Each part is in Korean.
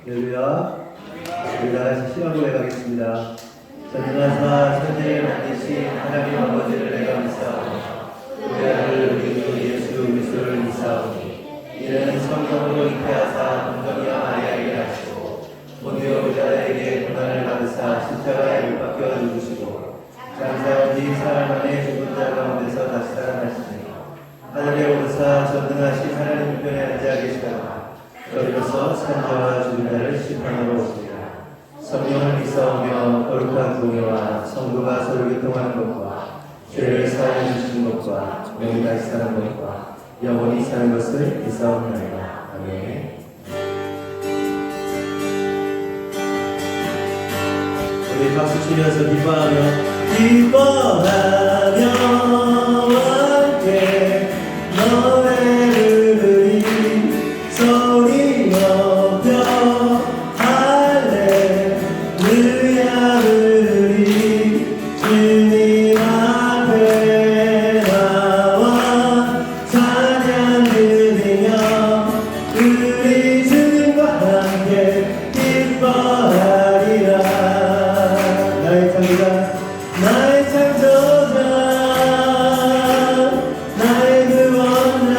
할렐루야. 우리 다 같이 시간 고백하겠습니다. 전능하사 천지를 만드신 하나님 아버지를 내가 믿사오니 우리 아들 우리 주 예수 그리스도를 믿사오니 이는 성령으로 잉태하사 동정녀 마리아에게 하시고 본디오 빌라에게 고난을 받으사 십자가에 못 박혀 죽으시고 장사한 지 사흘 만에 죽은 자 가운데서 다시 살아나시니 하늘에 오르사 전능하신 하나님 우편에 앉아 계시다가 여기서 산자와 죽은 자를 심판하러 오시리라. 성령을 믿사오며 거룩한 공예와 성도가 서로 교통하는 것과 죄를 사하여 주시는 것과 영원히 다시 사는 것과 영원히 사는 것을 믿사옵나이다. 아멘. 우리 박수 치면서 기뻐하며 함께 노래를 부르리 소리 높여 할렐루야 부르리 주님 앞에 나와 찬양 드리며 우리 주님과 함께 기뻐하리라. 나의 창조자 나의 창조자 나의 구원자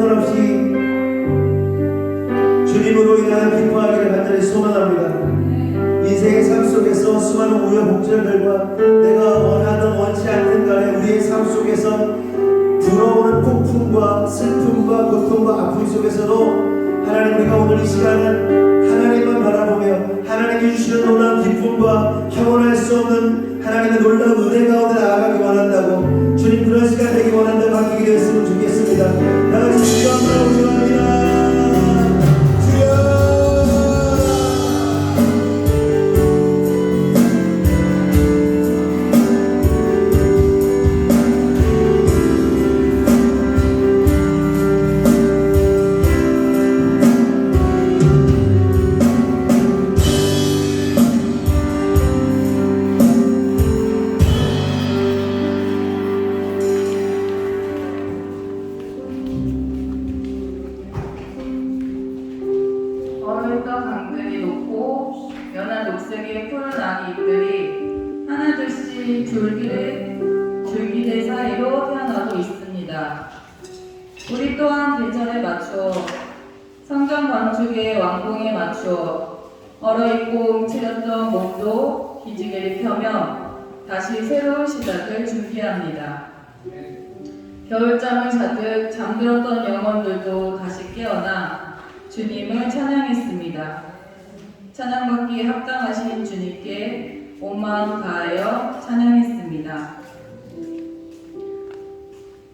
한순간 없이 주님으로 인하여 기뻐하기를 간절히 소망합니다. 인생의 삶 속에서 수많은 우여곡절들과 내가 원하든 원치 않든 간에 우리의 삶 속에서 불어오는 폭풍과 슬픔과 고통과 아픔 속에서도 하나님, 우리가 오늘 이 시간은 하나님만 바라보며 하나님이 주시는 놀라운 기쁨과 형언할 수 없는 하나님의 놀라운 은혜 가운데 나아가기 원한다고, 주님 그런 시간 되기 원한다고 바뀌게 되었으면 좋겠습니다. 다같이 주여 한번 기도합니다. 얼어있던 강들이 높고 연한 녹색의 푸른 아기 잎들이 하나둘씩 줄기대 사이로 태어나고 있습니다. 우리 또한 계절에 맞추어 성전 건축의 완공에 맞추어 얼어있고 움츠렸던 몸도 기지개를 펴며 다시 새로운 시작을 준비합니다. 겨울잠을 자듯 잠들었던 영혼들도 다시 깨어나 주님을 찬양했습니다. 찬양받기에 합당하신 주님께 온 마음 다하여 찬양했습니다.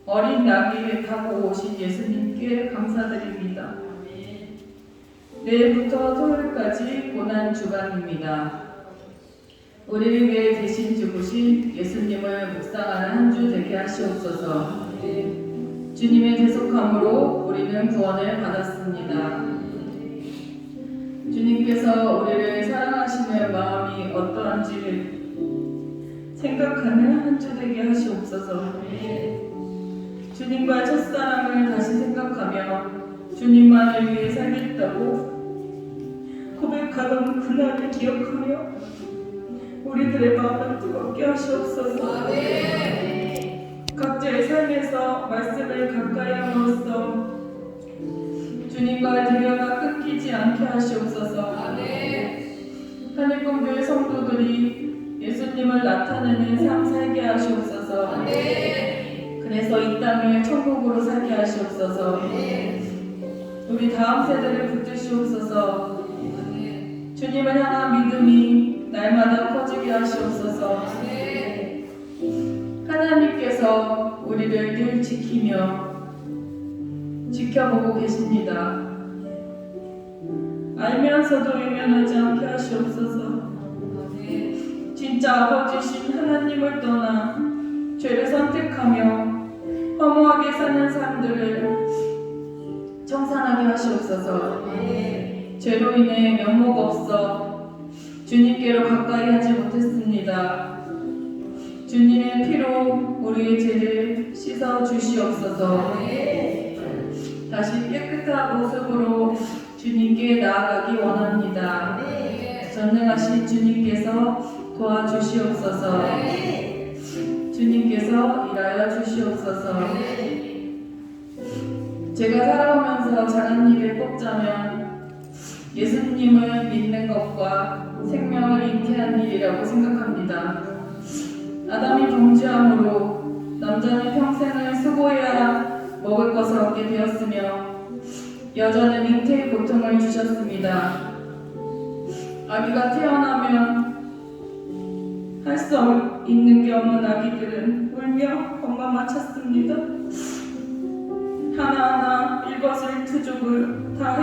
어린 나귀를 타고 오신 예수님께 감사드립니다. 내일부터 토요일까지 고난 주간입니다. 우리를 위해 대신 죽으신 예수님을 묵상하는 한 주 되게 하시옵소서. 주님의 대속함으로 우리는 구원을 받았습니다. 주님께서 우리를 사랑하시는 마음이 어떠한지를 생각하는 한 주 되게 하시옵소서. 주님과 첫사랑을 다시 생각하며 주님만을 위해 살겠다고 고백하던 그날을 기억하며 우리들의 마음을 뜨겁게 하시옵소서. 각자의 삶에서 말씀을 가까이 함으로써 주님과의 대화가 끊기지 않게 하시옵소서. 하늘공교회 성도들이 예수님을 나타내는 삶 살게 하시옵소서. 그래서 이 땅을 천국으로 살게 하시옵소서. 우리 다음 세대를 붙드시옵소서. 주님을 향한 믿음이 날마다 커지게 하시옵소서. 하나님께서 우리를 늘 지켜보고 계십니다. 알면서도 외면하지 않게 하시옵소서. 진짜 아버지신 하나님을 떠나 죄를 선택하며 허무하게 사는 사람들을 청산하게 하시옵소서. 죄로 인해 면목 없어 주님께로 가까이 하지 못했습니다. 주님의 피로 우리의 죄를 씻어 주시옵소서. 다시 깨끗한 모습으로 주님께 나아가기 원합니다. 전능하신 주님께서 도와주시옵소서. 주님께서 일하여 주시옵소서. 제가 살아오면서 잘한 일을 꼽자면 예수님을 믿는 것과 생명을 잉태한 일이라고 생각합니다. 아담이 범죄함으로 남자는 평생을 수고해야 먹을 것을 얻게 되었으며 여자는 잉태의 고통을 주셨습니다. 아기가 태어나면 할 수 있는 게 없는 아기들은 울며 엄마만 찾습니다. 하나하나 일거수일투족을 다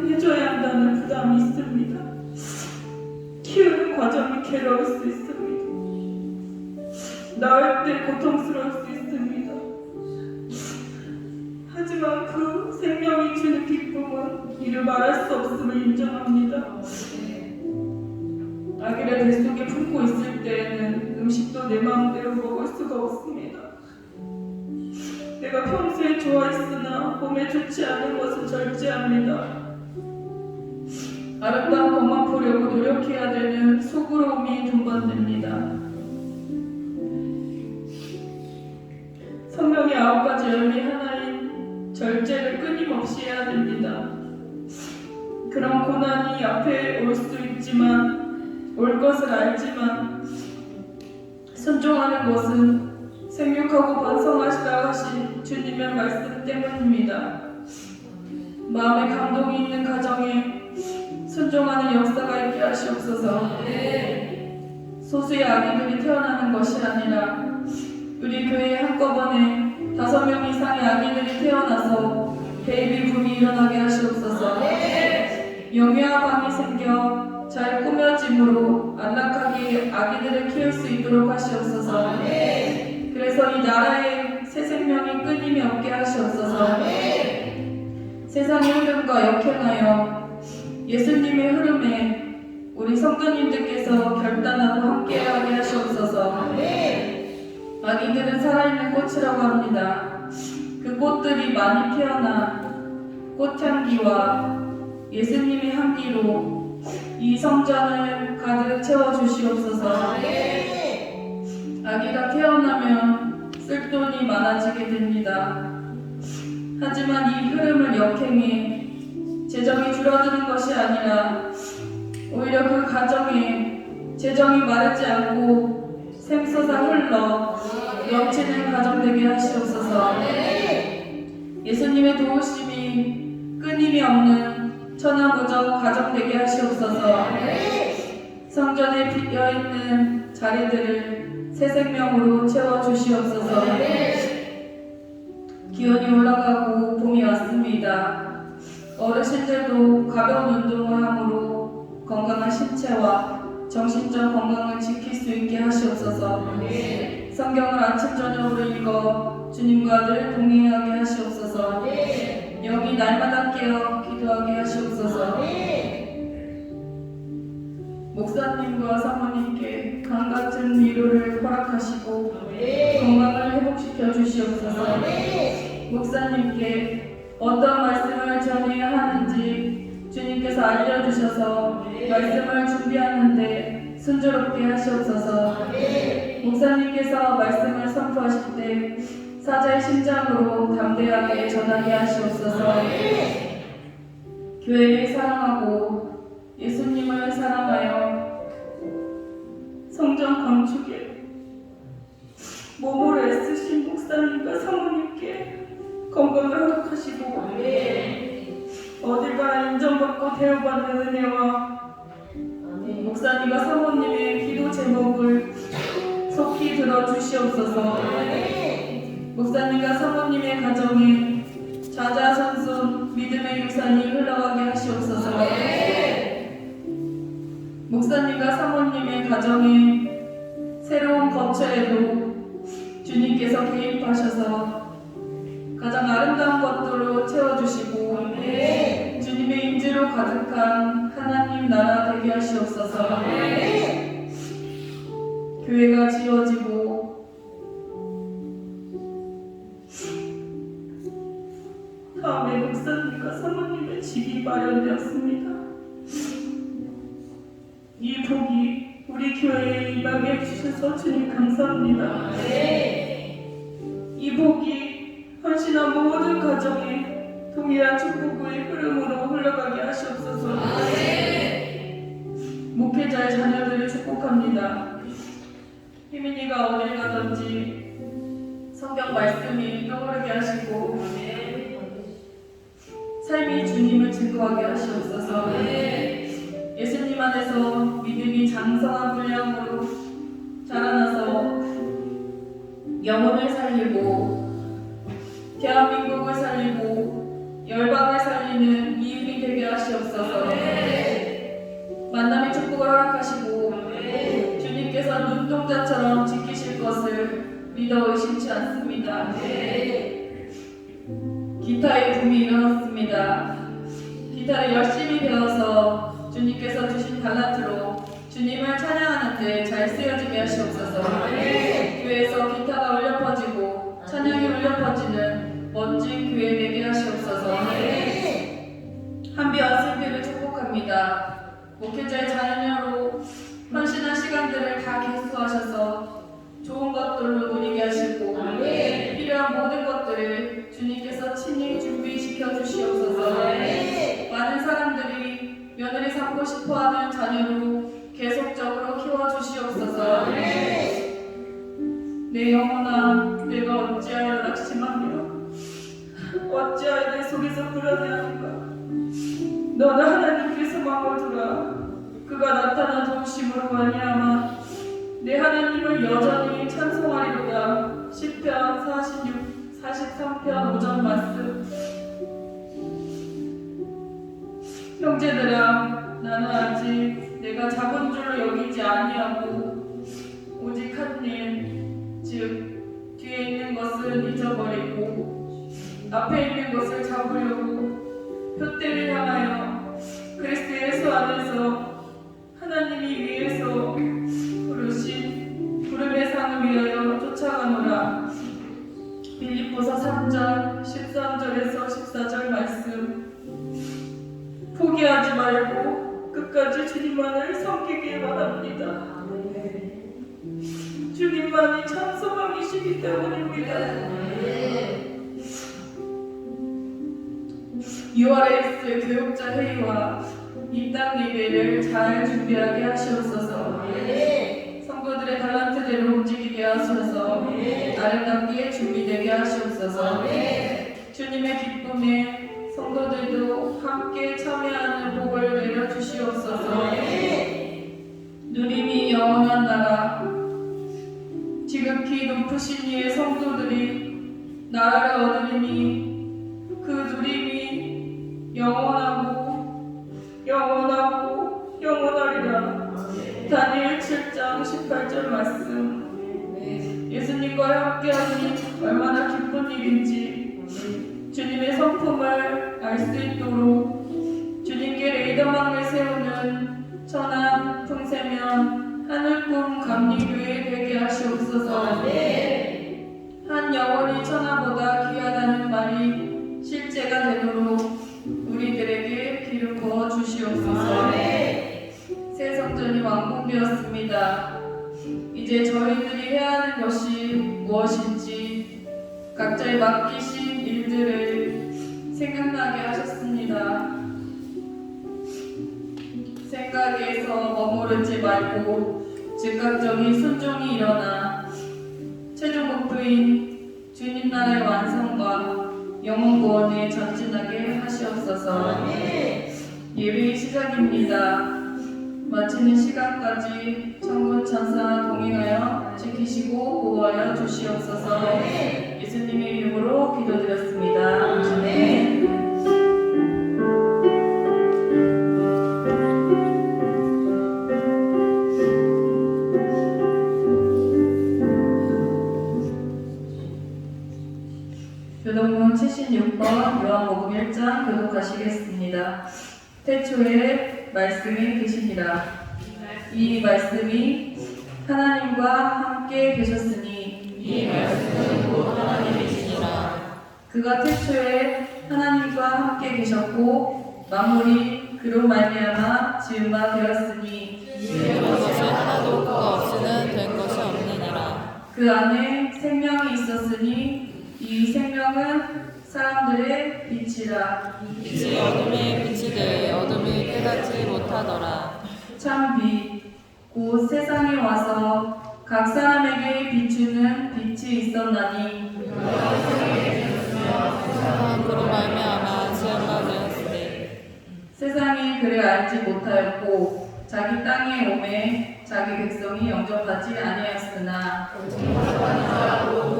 해줘야 한다는 부담이 있습니다. 키우는 과정이 괴로울 수 있습니다. 낳을 때 고통스러울 수 있습니다. 하지만 그 생명이 주는 기쁨은 이를 말할 수 없음을 인정합니다. 아기를 뱃속에 품고 있을 때에는 음식도 내 마음대로 먹을 수가 없습니다. 내가 평소에 좋아했으나 몸에 좋지 않은 것은 절제합니다. 아름다운 것만 보려고 노력해야 되는 속으로움이 동반됩니다. 성경의 9가지 열매 하나인 절제를 끊임없이 해야 됩니다. 그런 고난이 앞에 올 수 있지만, 올 것을 알지만 순종하는 것은 생육하고 번성하시라 하신 주님의 말씀 때문입니다. 마음에 감동이 있는 가정에 순종하는 역사가 있게 하시옵소서. 소수의 아기들이 태어나는 것이 아니라 우리 교회에 한꺼번에 5명 이상의 아기들이 태어나서 베이비 붐이 일어나게 하시옵소서. 영유아 방이 생겨 잘 꾸며짐으로 안락하게 아기들을 키울 수 있도록 하시옵소서. 그래서 이 나라에 새 생명이 끊임이 없게 하시옵소서. 세상의 흐름과 역행하여 예수님의 흐름에 우리 성도님들께서 결단하고 함께하게 하시옵소서. 아기들은 살아있는 꽃이라고 합니다. 그 꽃들이 많이 피어나 꽃향기와 예수님의 향기로 이 성전을 가득 채워주시옵소서. 아기가 태어나면 쓸 돈이 많아지게 됩니다. 하지만 이 흐름을 역행해 재정이 줄어드는 것이 아니라 오히려 그 가정에 재정이 마르지 않고 샘솟아 흘러 넘치는 가정 되게 하시옵소서. 예수님의 도우심이 끊임이 없는 천하무적 가정 되게 하시옵소서. 성전에 비어있는 자리들을 새 생명으로 채워주시옵소서. 기온이 올라가고 봄이 왔습니다. 어르신들도 가벼운 운동을 함으로 건강한 신체와 정신적 건강을 지킬 수 있게 하시옵소서. 성경을 아침 저녁으로 읽어 주님과 늘 동행하게 하시옵소서. 영이 날마다 깨어 기도하게 하시옵소서. 목사님과 사모님께 강같은 위로를 허락하시고 건강을 회복시켜 주시옵소서. 목사님께 어떤 말씀을 전해야 하는지 주님께서 알려주셔서 말씀을 준비하는데 순조롭게 하시옵소서. 목사님께서 말씀을 선포하실 때 사자의 심장으로 담대하게 전하게 하시옵소서. 교회를 사랑하고 예수님을 사랑하여 성전 건축에 몸으로 애쓰신 목사님과 사모님께 건강을 허락하시고 어딜 가나 인정받고 대우받는 은혜와 목사님과 사모님의 기도 제목을 속히 들어주시옵소서. 목사님과 사모님의 가정에 자자손손 믿음의 유산이 흘러가게 하시옵소서. 목사님과 사모님의 가정에 새로운 거처에도 주님께서 개입하셔서 가장 아름다운 것들로 채워주시고 주님의 인지로 가득한 하나님 나라 되게 하시옵소서. 교회가 지어지고 다음에 목사님과 사모님의 집이 마련되었습니다. 이 복이 우리 교회에 임하게 해주셔서 주님 감사합니다. 이 복이 헌신한 모든 가정에 동일한 축복의 흐름으로 흘러가게 하시옵소서. 목회자의 자녀들을 축복합니다. 희민이가 어딜 가든지 성경 말씀이 떠오르게 하시고 삶이 주님을 증거하게 하시옵소서. 예수님 안에서 믿음이 장성한 분량으로 자라나서 영혼을 살리고 대한민국을 살리고 열방을 살리는 이음이 되게 하시옵소서. 만남의 축복을 허락하시고 주님께서 눈동자처럼 지키실 것을 믿어 의심치 않습니다. 기타의 붐이 일어났습니다. 기타를 열심히 배워서 주님께서 주신 달란트로 주님을 찬양하는데 잘 쓰여지게 하시옵소서. 교회에서 기타가 울려 퍼지고 찬양이 울려 퍼지는 멋진 교회 되게 하시옵소서. 한비와 슬비를 축복합니다. 목회자의 자녀로 헌신한 시간들을 다 개수하셔서 좋은 것들로 누리게 하시고 필요한 모든 것들을 주님께서 친히 며느리 삼고 싶어하는 자녀로 계속적으로 키워주시옵소서. 내 영혼아, 내가 어찌하여 낙심하며 어찌하여 내 속에서 불안해하는가. 너는 하나님께서 마음을 그가 나타나 도우심으로 말미암아 내 하나님을 여전히 찬송하리로다. 시편 43편 5절 말씀. 형제들아, 나는 아직 내가 작은 줄로 여기지 아니하고 오직 한 일, 즉 뒤에 있는 것은 잊어버리고 앞에 있는 것을 잡으려고 표대를 향하여 그리스도 예수 안에서 하나님이 위에서 부르신 부름의 상을 위하여 쫓아가노라. 빌립보서 3장 13절에서 14절 말씀. 포기하지 말고 끝까지 주님만을 섬기길 바랍니다. 주님만이 참 소망이시기 때문입니다. 6월에 있을 교육자 회의와 입당 예배를 잘 준비하게 하시옵소서. 성도들의 달란트대로 움직이게 하셔서 아름답게 준비되게 하시옵소서. 주님의 기쁨에 성도들도 함께 참여하는 복을 내려주시옵소서. 누림이 영원한 나라, 지극히 높으신 이의 성도들이 나라를 얻으리니 그 누림이 영원하고 영원하고 영원하리라. 다니엘 7장 18절 말씀. 예수님과 함께하니 얼마나 기쁜 일인지 주님의 성품을 알 수 있도록 주님께 레이더망을 세우는 천안, 풍세면, 하늘꿈, 감리교회 되게 하시옵소서. 한 영혼이 천하보다 귀하다는 말이 실제가 되도록 우리들에게 기름 부어 주시옵소서. 새 성전이 완공되었습니다. 이제 저희들이 해야 하는 것이 무엇인지 각자의 맡기신 일들을 생각나게 하셨습니다. 생각에서 머무르지 말고 즉각적인 순종이 일어나 최종 목표인 주님 나라의 완성과 영혼 구원에 전진하게 하시옵소서. 예배의 시작입니다. 마치는 시간까지 천군 천사 동행하여 지키시고 보호하여 주시옵소서. 예수님의 이름으로 기도드렸습니다. 아멘. 교독문 76번 요한복음 1장 교독하시겠습니다. 태초에 말씀이 계시니라. 이 말씀이 하나님과 함께 계셨으니 이 말씀은 곧 하나님이시니라. 그가 태초에 하나님과 함께 계셨고 만물이 그로 말미암아 지은 바 되었으니 지은 것이 하나도 그가 없이는 된 것이 없느니라. 그 안에 생명이 있었으니 이 생명은 사람들의 빛이라. 빛이 어둠에 비치되 어둠이 깨닫지 못하더라. 참 빛, 곧 세상에 와서 각 사람에게 비추는 빛이 있었나니 세상은 그로 말미암아 지은 바 되었으니 세상이 그를 알지 못하였고 자기 땅에 오매 자기 백성이 영접하지 아니하였으나 그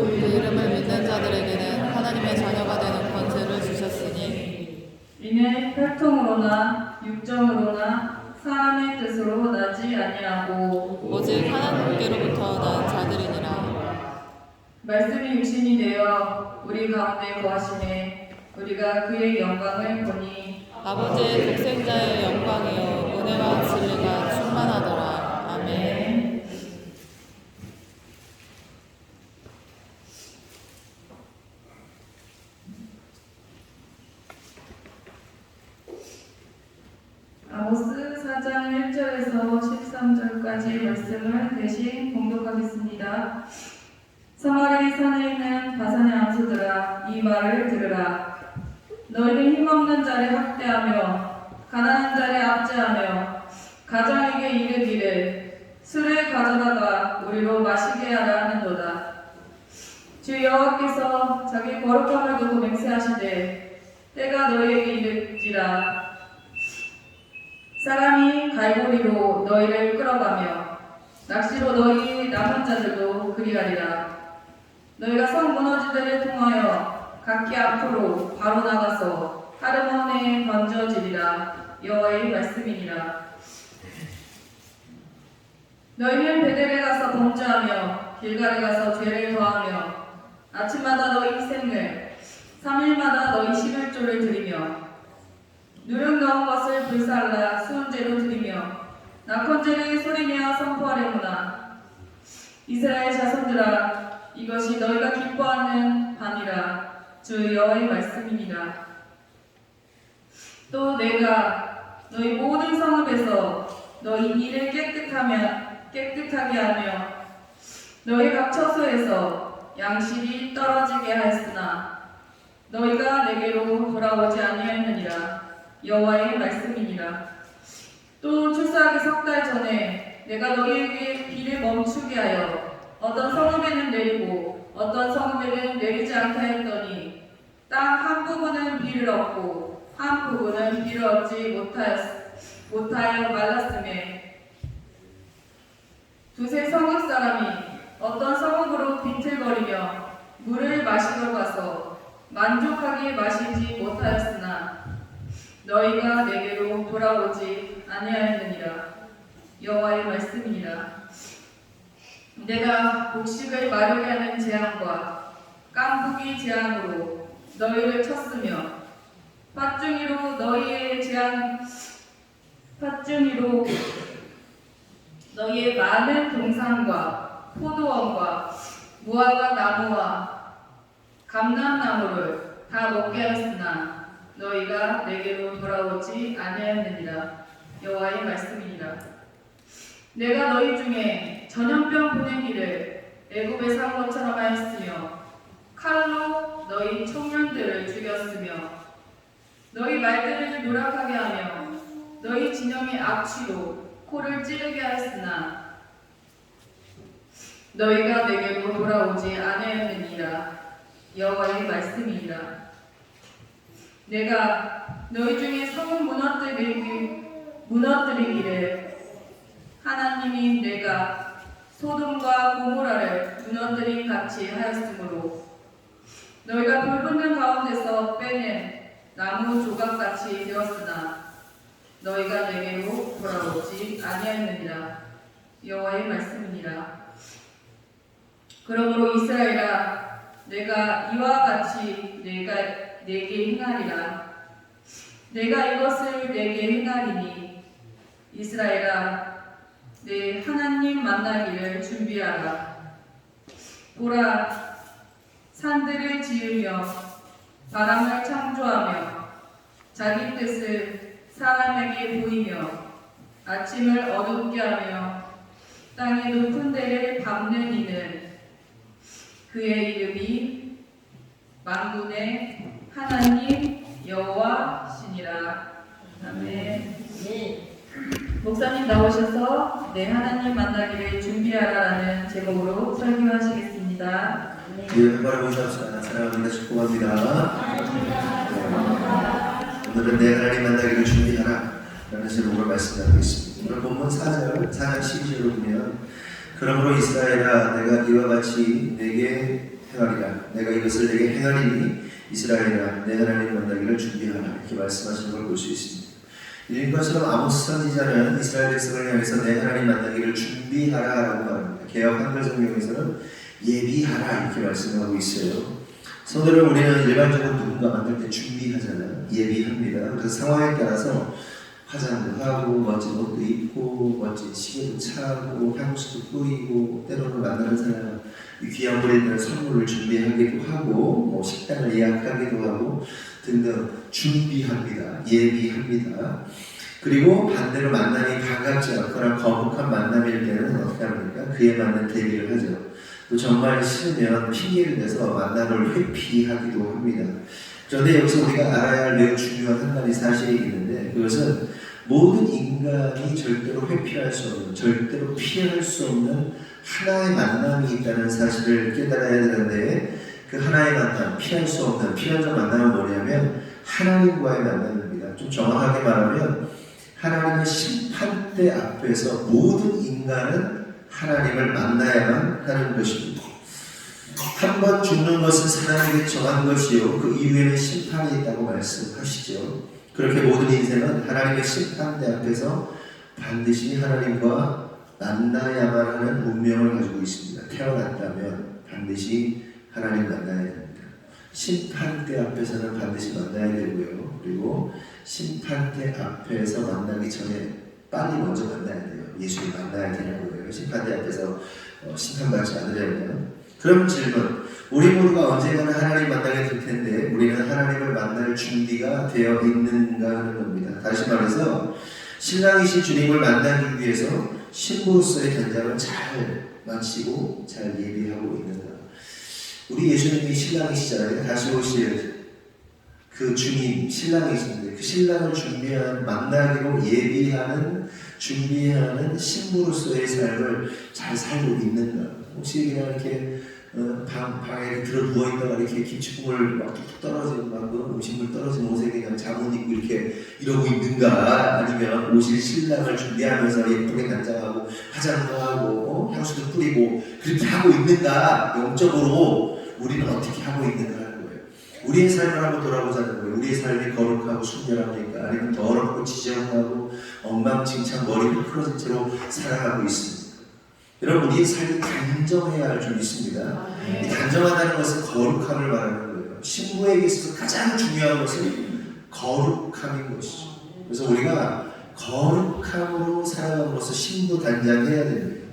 이름을 믿는 자들에게는 하나님의 자녀가 되는 권세를 주셨으니 이는 혈통으로나 육정으로나 사람의 뜻으로 나지 아니하고 오직 하나님께로부터 난 자들이니라. 말씀이 육신이 되어 우리 가운데 거하시네. 우리가 그의 영광을 보니 아버지의 독생자의 영광이요 은혜와 진리가 충만하더라. 아멘. 아모스 4장 1절에서 13절까지 말씀을 대신 봉독하겠습니다. 사마리 산에 있는 바산의 암소들아, 이 말을 들으라. 너희는 힘없는 자를 학대하며 가난한 자를 압제하며 가장에게 이르기를 술을 가져다가 우리로 마시게 하라 하는도다. 주 여호와께서 자기 거룩함을 두고 맹세하시되 때가 너희에게 이를지라. 사람이 갈고리로 너희를 끌어가며 낚시로 너희 남은 자들도 그리하리라. 너희가 성 무너지들을 통하여 각기 앞으로 바로 나가서 하르몬에 던져지리라. 여호와의 말씀이니라. 너희는 베델에 가서 범죄하며 길갈에 가서 죄를 더하며 아침마다 너희 생을 3일마다 너희 11조를 드리며 누룩 넣은 것을 불살라 수은제로 드리며 낙헌제를 소리내어 선포하려구나. 이스라엘 자손들아, 이것이 너희가 기뻐하는 밤이라. 주 여호와의 말씀이니라. 또 내가 너희 모든 성읍에서 너희 일을 깨끗하게 하며 너희 각 처소에서 양식이 떨어지게 하였으나 너희가 내게로 돌아오지 아니하였느니라. 여호와의 말씀이니라. 또 출사하기 3달 전에 내가 너희에게 비를 멈추게 하여 어떤 성읍에는 내리고 어떤 성읍에는 내리지 않게 하였더니 땅 한 부분은 비를 얻고 한 부분은 비를 얻지 못하여 말랐음에 두세 성읍 사람이 어떤 성읍으로 빈틀거리며 물을 마시러 가서 만족하게 마시지 못하였으나 너희가 내게로 돌아오지 아니하였느니라. 여호와의 말씀이니라. 내가 곡식을 마르게 하는 재앙과 깐부기 재앙으로 너희를 쳤으며 팥중이로 너희의 많은 동산과 포도원과 무화과 나무와 감람나무를 다 먹게 하였으나 너희가 내게로 돌아오지 아니하였느니라. 여호와의 말씀이니라. 내가 너희 중에 전염병 보내기를 애굽에 산 것처럼 하였으며 칼로 너희 청년들을 죽였으며 너희 말들을 누락하게 하며 너희 진영의 악취로 코를 찌르게 하였으나 너희가 내게로 돌아오지 아니하였느니라. 여호와의 말씀이니라. 내가 너희 중에 성을 무너뜨리기를 하나님이 내가 소돔과 고모라를 무너뜨린 같이 하였으므로 너희가 불붙는 가운데서 빼낸 나무 조각같이 되었으나 너희가 내게로 돌아오지 아니하였느니라. 여호와의 말씀이니라. 그러므로 이스라엘아, 내가 이와 같이 내게 행하리라. 내가 이것을 내게 행하리니 이스라엘아, 내 하나님 만나기를 준비하라. 보라, 산들을 지으며 바람을 창조하며 자기 뜻을 사람에게 보이며 아침을 어둡게 하며 땅의 높은 데를 밟는 이는 그의 이름이 만군의 하나님 여호와시니라. 아멘. 목사님 나오셔서 내 하나님 만나기를 준비하라라는 제목으로 설교하시겠습니다. 예, 바라보시옵소서. 사랑합니다. 축복합니다. 오늘은 내 하나님 만나기를 준비하라 라는 제목으로 말씀 나누겠습니다. 오늘 본문 4장 12절을 보면 그러므로 이스라엘아, 내가 이와 같이 내게 행하리라. 내가 이것을 내게 행하리니 이스라엘아, 내 하나님 만나기를 준비하라. 이렇게 말씀하시는 걸 볼 수 있습니다. 이런 것처럼 아모스 선지자는 이스라엘 백성을 향해서 내 하나님 만나기를 준비하라 라고 말합니다. 개역 한글 성경에서는 예비하라 이렇게 말씀하고 있어요. 성도를 우리는 일반적으로 누군가 만날 때 준비하잖아요. 예비합니다. 그래서 상황에 따라서 화장도 하고 멋진 옷도 입고 멋진 시계도 차고 향수도 뿌리고 때로는 만나는 사람 귀한 물에 선물을 준비하기도 하고 뭐 식당을 예약하기도 하고 등등 준비합니다. 예비합니다. 그리고 반대로 만남이 반갑지 않거나 거북한 만남일 때는 어떻게 합니까? 그에 맞는 대비를 하죠. 또 정말 싫으면 핑계를 대서 만남을 회피하기도 합니다. 그런데 여기서 우리가 알아야 할 매우 중요한 한 가지 사실이 있는데, 그것은 모든 인간이 절대로 회피할 수 없는, 절대로 피할 수 없는 하나의 만남이 있다는 사실을 깨달아야 되는데, 그 하나의 만남, 피할 수 없는 피한적 만남은 뭐냐면 하나님과의 만남입니다. 좀 정확하게 말하면 하나님의 심판대 앞에서 모든 인간은 하나님을 만나야만 하는 것입니다. 한 번 죽는 것은 사람에게 정한 것이요 그 이후에는 심판이 있다고 말씀하시죠. 그렇게 모든 인생은 하나님의 심판대 앞에서 반드시 하나님과 만나야만 하는 운명을 가지고 있습니다. 태어났다면 반드시 하나님 만나야 됩니다. 심판대 앞에서는 반드시 만나야 되고요. 그리고 심판대 앞에서 만나기 전에 빨리 먼저 만나야 돼요. 예수를 만나야 되는 거예요. 심판대 앞에서 심판받지 않으려면. 그럼 질문, 우리 모두가 언젠가는 하나님 만나게 될 텐데 우리는 하나님을 만날 준비가 되어 있는가 하는 겁니다. 다시 말해서 신랑이신 주님을 만나기 위해서 신부로서의 단장을 잘 마치고 잘 예비하고 있는가. 우리 예수님이 신랑이시잖아요. 다시 오실 그 주님 신랑이신데 그 신랑을 준비하는, 만나기로 예비하는, 준비하는 신부로서의 삶을 잘 살고 있는가. 혹시 그냥 이렇게 방에 들어 누워있다가 이렇게 김치국물 막 툭툭 떨어지는 막 음식물 떨어진 옷에 그냥 잠옷 입고 이렇게 이러고 있는가, 아니면 오실 신랑을 준비하면서 예쁘게 단장하고 화장도 하고 향수도 뿌리고 그렇게 하고 있는가. 영적으로 우리는 어떻게 하고 있는가 하는 거예요. 우리의 삶을 한번 돌아보자는 거예요. 우리의 삶이 거룩하고 순결합니까? 아니면 더럽고 지저분하고 엉망진창 머리 풀어진 채로 살아가고 있습니다. 여러분, 우리의 삶이 단정해야 할 줄 믿습니다. 이 단정하다는 것은 거룩함을 말하는 거예요. 신부에게 있어서 가장 중요한 것은 거룩함인 것이죠. 그래서 우리가 거룩함으로 살아감으로써 신부 단장해야 됩니다.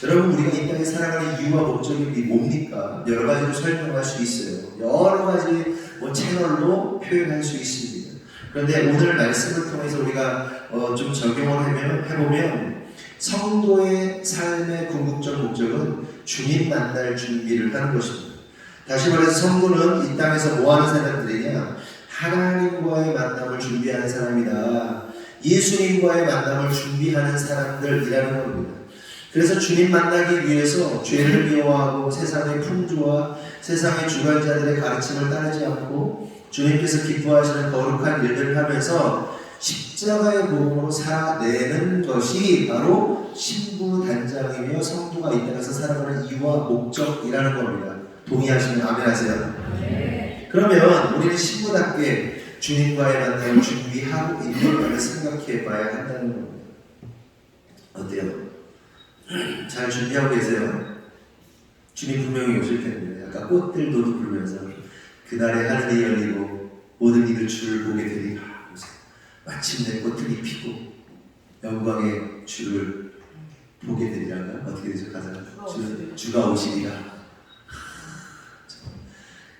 여러분, 우리가 이 땅에 살아가는 이유와 목적이 뭡니까? 여러 가지로 설명할 수 있어요. 여러 가지 채널로 표현할 수 있습니다. 그런데 오늘 말씀을 통해서 우리가 좀 적용을 해보면 성도의 삶의 궁극적 목적은 주님 만날 준비를 하는 것입니다. 다시 말해서 성도는 이 땅에서 뭐하는 사람들이냐? 하나님과의 만남을 준비하는 사람이다. 예수님과의 만남을 준비하는 사람들이라는 겁니다. 그래서 주님 만나기 위해서 죄를 미워하고 세상의 풍조와 세상의 주관자들의 가르침을 따르지 않고 주님께서 기뻐하시는 거룩한 일들을 하면서 십자가의 복음으로 살아내는 것이 바로 신부 단장이며 성도가 이 땅에서 살아가는 이유와 목적이라는 겁니다. 동의하시면 아멘 하세요. 네. 그러면 우리는 신부답게 주님과의 만남을 준비하고 있는가를 생각해 봐야 한다는 겁니다. 어때요? 잘 준비하고 계세요? 주님 분명히 오실 텐데 아까 꽃들도 부르면서 그날에 하늘이 열리고 모든 이들 주를 보게 되리라. 마침내 꽃들이 피고 영광의 주를 보게 되리라가 어떻게 되죠? 가사 주가 오시리라.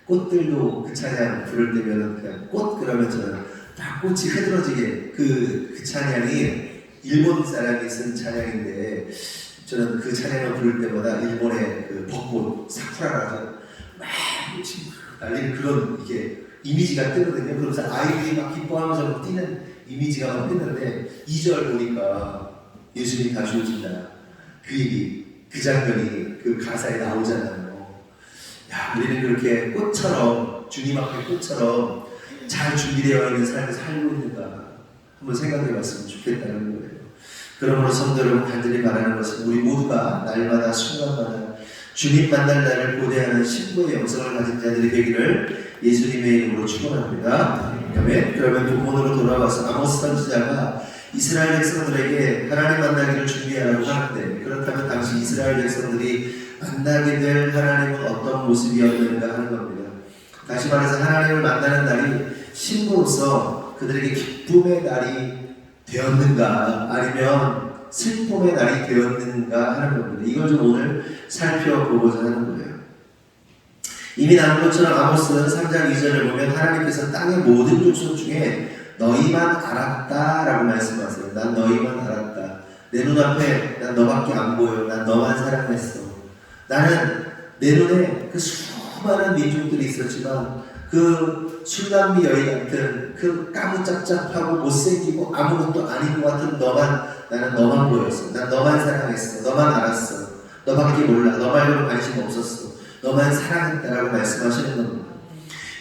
꽃들도 그 찬양 부를 때면 그냥 꽃 그러면 저는 다 꽃이 흐드러지게 그 찬양이 일본 사람이 쓴 찬양인데 저는 그 찬양을 부를 때마다 일본의 그 벚꽃 사쿠라라서 막 날리는 그런 이게 이미지가 뜨거든요. 그러면서 아이들이 막 기뻐하면서 뛰는 이미지가 막 뜨는데 2절 보니까 예수님이 다시 오신다. 그 얘기, 그 장면이 그 가사에 나오잖아요. 야, 우리는 그렇게 꽃처럼 주님 앞에 꽃처럼 잘 준비되어 있는 삶을 살고 있는가 한번 생각해 봤으면 좋겠다는 거예요. 그러므로 성도 여러분, 간절히 말하는 것은 우리 모두가 날마다 순간마다 주님 만날 날을 고대하는 신부의 영성을 가진 자들이 되기를 예수님의 이름으로 축원합니다. 아멘. 그러면 본문으로 돌아와서 아모스 선지자가 이스라엘 백성들에게 하나님 만나기를 준비하라고 하는데, 그렇다면 당시 이스라엘 백성들이 만나게 될 하나님은 어떤 모습이었는가 하는 겁니다. 다시 말해서 하나님을 만나는 날이 신부로서 그들에게 기쁨의 날이 되었는가 아니면 슬픔의 날이 되었는가 하는 겁니다. 이걸 좀 오늘 살펴보고자 하는 거예요. 이미 나온 것처럼 아모스 3장 2절을 보면 하나님께서 땅의 모든 족속 중에 너희만 알았다라고 말씀하세요. 난 너희만 알았다. 내 눈앞에 난 너밖에 안 보여. 난 너만 사랑했어. 나는 내 눈에 그 수많은 민족들이 있었지만 그 술남미 여인 같은 그 까무잡잡하고 못생기고 아무것도 아닌 것 같은 나는 너만 보였어. 난 너만 사랑했어. 너만 알았어. 너밖에 몰라. 너 말고는 관심 없었어. 너만 사랑했다라고 말씀하시는 겁니다.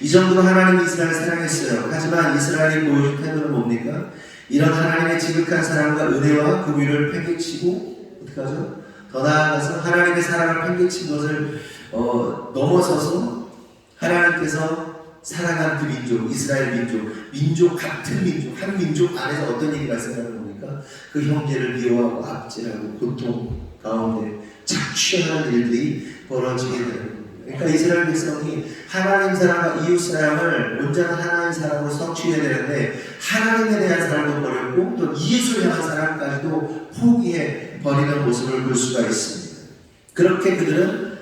이 정도로 하나님이 이스라엘을 사랑했어요. 하지만 이스라엘이 보여준 태도는 뭡니까? 이런 하나님의 지극한 사랑과 은혜와 그 위를 팽개치고 어떻게 하죠? 더 나아가서 하나님의 사랑을 팽개친 것을 넘어서서 하나님께서 사랑한 그 민족, 이스라엘 민족 같은 민족, 한 민족 안에서 어떤 일이 발생하는 겁니까? 그 형제를 미워하고 압제하고 고통 가운데 착취하는 일들이 벌어지게 되는 겁니다. 그러니까 이스라엘 백성이 하나님 사랑과 이웃 사랑을 온전한 하나님 사랑으로 성취해야 되는데 하나님에 대한 사랑도 버렸고 또 이웃을 향한 사랑까지도 포기해 버리는 모습을 볼 수가 있습니다. 그렇게 그들은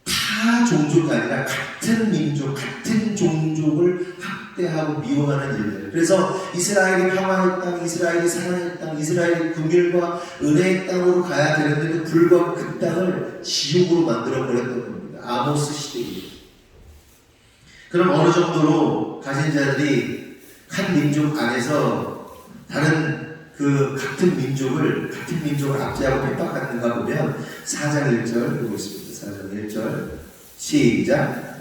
타 종족이 아니라 같은 민족, 같은 종족을 학대하고 미워하는 일들. 그래서 이스라엘이 평화의 땅, 이스라엘이 사랑의 땅, 이스라엘이 긍휼과 은혜의 땅으로 가야 되는데도 불구하고 그 땅을 지옥으로 만들어 버렸던 겁니다. 아모스 시대에. 그럼 어느 정도로 가진 자들이 한 민족 안에서 다른 그 같은 민족을 압제하고 핍박하는가 보면 4장 1절 보고 있습니다. 4장 1절 시작.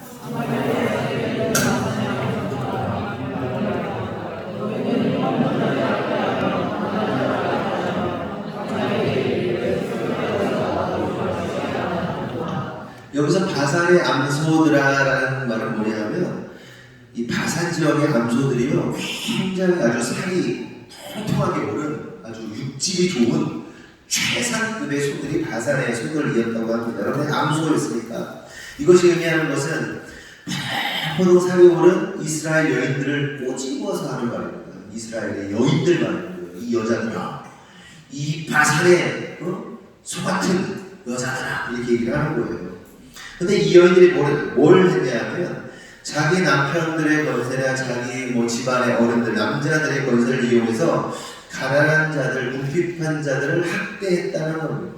여기서 바산의 암소들아라는 말은 뭐냐면 이 바산 지역의 암소들이요 굉장히 아주 살이 통통하게 오른 아주 육질이 좋은 최상급의 소들이 바산의 소들을 이었다고 합니다. 여러분 암소였으니까 이것이 의미하는 것은 포도 살이 오른 이스라엘 여인들을 꼬집어서 하는 말입니다. 이스라엘의 여인들 말이에요. 이 여자들아, 이 바산의 소 같은 여자들아 이렇게 얘기를 하는 거예요. 근데 이 여인들이 뭘 했냐면 자기 남편들의 권세나 자기 집안의 어른들, 남자들의 권세를 이용해서 가난한 자들, 궁핍한 자들을 학대했다는 겁니다.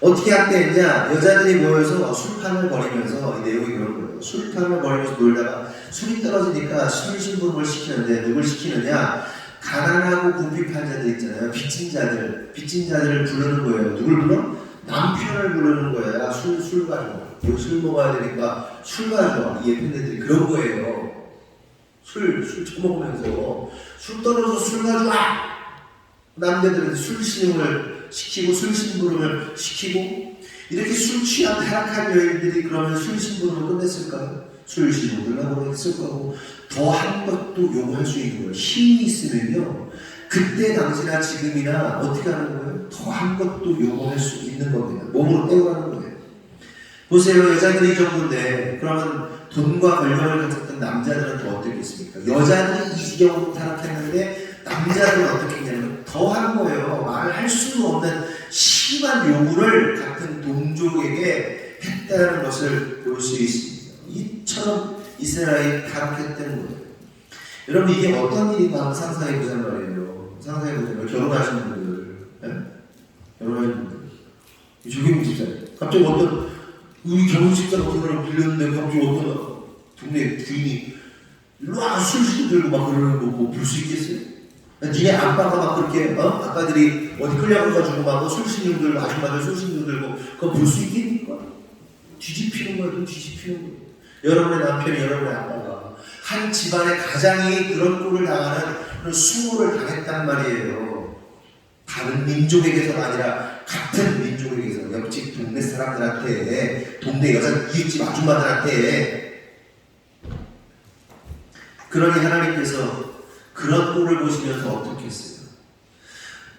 어떻게 학대했냐? 여자들이 모여서 술판을 벌이면서 이 내용이 그런 거예요. 술판을 벌이면서 놀다가 술이 떨어지니까 술 심부름을 시키는데 누굴 시키느냐? 가난하고 궁핍한 자들 있잖아요. 빚진 자들을 부르는 거예요. 누굴 불러? 남편을 부르는 거야. 술 가져와. 술 먹어야 되니까 술 가져와. 이 예쁜 애들이 그런 거예요. 술 처먹으면서 술 떨어져서 술 가져와. 남자들은 술 신용을 시키고 술 심부름을 시키고 이렇게 술 취한 타락한 여인들이 그러면 술 심부름을 끝냈을까요? 술 신용을 하고 했을 거고 더 한 것도 요구할 수 있는 거예요. 힘이 있으면요. 그때 당시나 지금이나 어떻게 하는 거예요? 더 한 것도 요구할 수 있는 겁니다. 몸으로 때우라는 거예요. 보세요. 여자들이 이 정도인데 그러면 돈과 권력을 가졌던 남자들은 더 어떻겠습니까? 여자들이 이 지경으로 타락했는데 남자들은 어떻게 했냐면 더 한 거예요. 말할 수 없는 심한 요구를 같은 동족에게 했다는 것을 볼 수 있습니다. 이처럼 이스라엘이 타락했다는 거예요. 여러분 이게 어떤 일인가 한번 상상해보자는 말이에요. 상상해보자면 결혼하시는 분들, 결혼하시는 분들, 조경 집사님, 갑자기 우리 결혼식장 어떤 걸 빌렸는데 갑자기 어떤 동네 주인이 일로와 술식 들고 막 그러는 거 볼 수 있겠어요? 니네 아빠가 막 그렇게 아빠들이 어디 끌려가가지고 막 술신용 들고 아줌마들 술신용 들고 그거 볼 수 있겠니까? 뒤집히는 거예요. 뒤집히는 거예요. 여러분의 남편이 여러분의 아빠가 한 집안의 가장이 그런 꼴을 당하는 그런 수모를 당했단 말이에요. 다른 민족에게서가 아니라 같은 민족에게서 옆집 동네 사람들한테 동네 여자 이웃집 아줌마들한테. 그러니 하나님께서 그런 꼴을 보시면서 어떻게 했어요?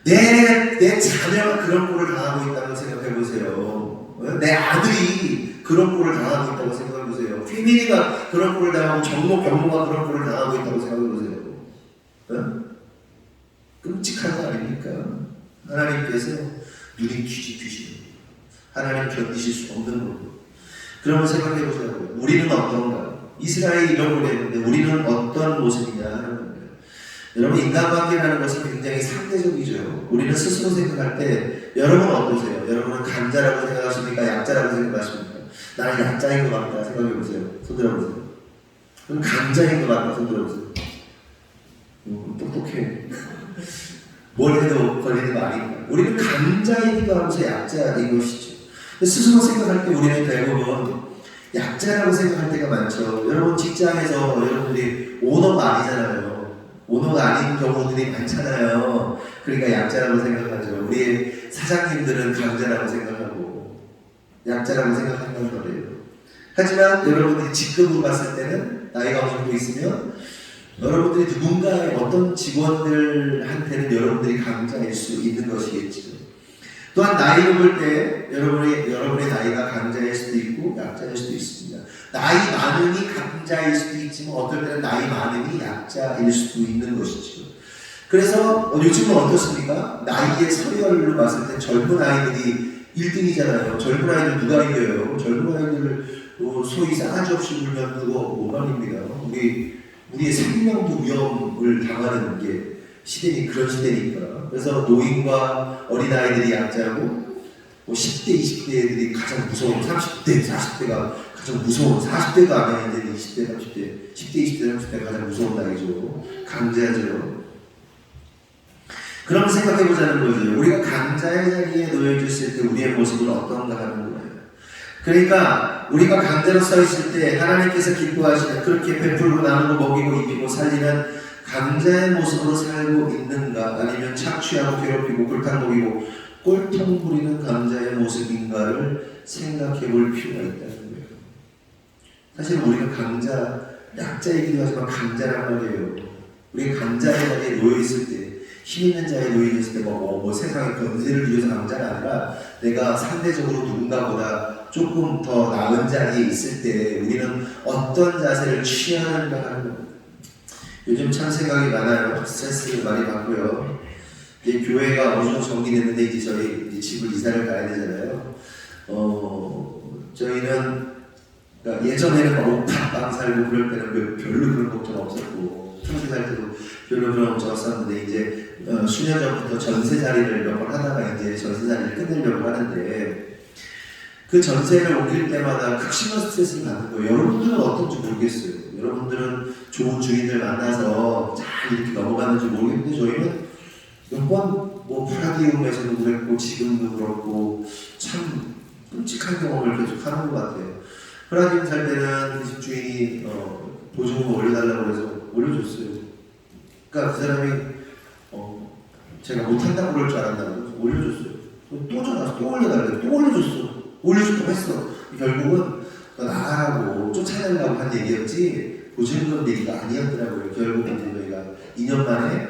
내 자녀가 그런 꼴을 당하고 있다고 생각해보세요. 내 아들이 그런 꼴을 당하고 있다고 생각해보세요. 피민이가 그런 꼴을 당하고 경모가 그런 꼴을 당하고 있다고 생각해보세요. 끔찍한 거 아닙니까? 하나님께서 눈이 뒤집히시는 거예요. 하나님 견디실 수 없는 거예요. 그러면 생각해보세요. 우리는 어떤가? 이스라엘이 이런 걸 했는데 우리는 어떤 모습이냐 하는 겁니다. 여러분 인간관계라는 것은 굉장히 상대적이죠. 우리는 스스로 생각할 때 여러분은 어떠세요? 여러분은 강자라고 생각하십니까? 약자라고 생각하십니까? 나는 약자인 것 같다 생각해보세요. 손 들어보세요. 그럼 강자인 것 같다 손 들어보세요. 똑똑해. 뭘 해도 걸리는 거 아니니까. 우리는 강자이기도 하면서 약자인 것이죠. 스스로 생각할 때 우리는 대부분 약자라고 생각할 때가 많죠. 여러분 직장에서 여러분들이 오너가 아니잖아요. 오너가 아닌 경우들이 많잖아요. 그러니까 약자라고 생각하죠. 우리 사장님들은 강자라고 생각하고 약자라고 생각한다는 거예요. 하지만 여러분들이 직급으로 봤을 때는 나이가 어느 정도 있으면 여러분들이 누군가의 어떤 직원들한테는 여러분들이 강자일 수 있는 것이겠죠. 또한 나이를 볼 때 여러분의 나이가 강자일 수도 있고 약자일 수도 있습니다. 나이 많으니 강자일 수도 있지만 어떨 때는 나이 많으니 약자일 수도 있는 것이죠. 그래서 요즘은 어떻습니까? 나이의 서열로 봤을 때 젊은 아이들이 1등이잖아요. 젊은 아이들 누가 이겨요? 젊은 아이들 소위 싸가지 없이 울면 그거 오만입니다. 우리의 생명도 위험을 당하는 게 그런 시대니까. 그래서 노인과 어린아이들이 약자고 10대, 20대 애들이 가장 무서운 30대, 40대가 가장 무서운 40대가 아니라 이제 20대, 30대, 10대, 20대, 30대가 가장 무서운 나이죠. 강자죠. 그럼 생각해보자는 거죠. 우리가 강자의 자리에 놓여졌을 때 우리의 모습은 어떤가 하는 거예요. 그러니까 우리가 강자로 서 있을 때 하나님께서 기뻐하시는 그렇게 베풀고 나누고 먹이고 입히고 살리는 강자의 모습으로 살고 있는가, 아니면 착취하고 괴롭히고 골탕 먹이고 꼴통 부리는 강자의 모습인가를 생각해 볼 필요가 있다는 거예요. 사실 우리가 약자이기도 하지만 강자란 말이에요. 우리가 강자의 자리에 놓여있을 때, 힘 있는 자리에 놓여있을 때 뭐 세상의 권세를 누려서 강자가 아니라 내가 상대적으로 누군가보다 조금 더 나은 자리에 있을 때 우리는 어떤 자세를 취하는가 하는 겁니다. 요즘 참 생각이 많아요. 스트레스를 많이 받고요. 이제 교회가 어느 정도 정리됐는데 이제 저희 집을 이사를 가야 되잖아요. 저희는 그러니까 예전에는 막 옥탑방 살고 그럴 때는 별로 그런 걱정 없었고 평소 살 때도 별로 그런 걱정 없었는데 이제 수년 전부터 전세 자리를 몇 번 하다가 이제 전세 자리를 끝내려고 하는데 그 전세를 옮길 때마다 극심한 스트레스를 받는 거예요. 여러분들은 어떤지 모르겠어요. 여러분들은 좋은 주인들 만나서 잘 이렇게 넘어가는지 모르겠는데 저희는 몇 번 프라디움에서도 그랬고 지금도 그렇고 참 끔찍한 경험을 계속 하는 것 같아요. 프라디움 살 때는 그 집주인이 보증금 올려달라고 해서 올려줬어요. 그러니까 그 사람이 제가 못한다고 그럴 줄 알았다고 올려줬어요. 또 전화해서 또 올려달라고 또 올려줬어. 올려줬다고 했어. 결국은 나가라고 쫓아내려고 한 얘기였지 보증금 얘기가 아니었더라고요. 결국은 저희가 2년 만에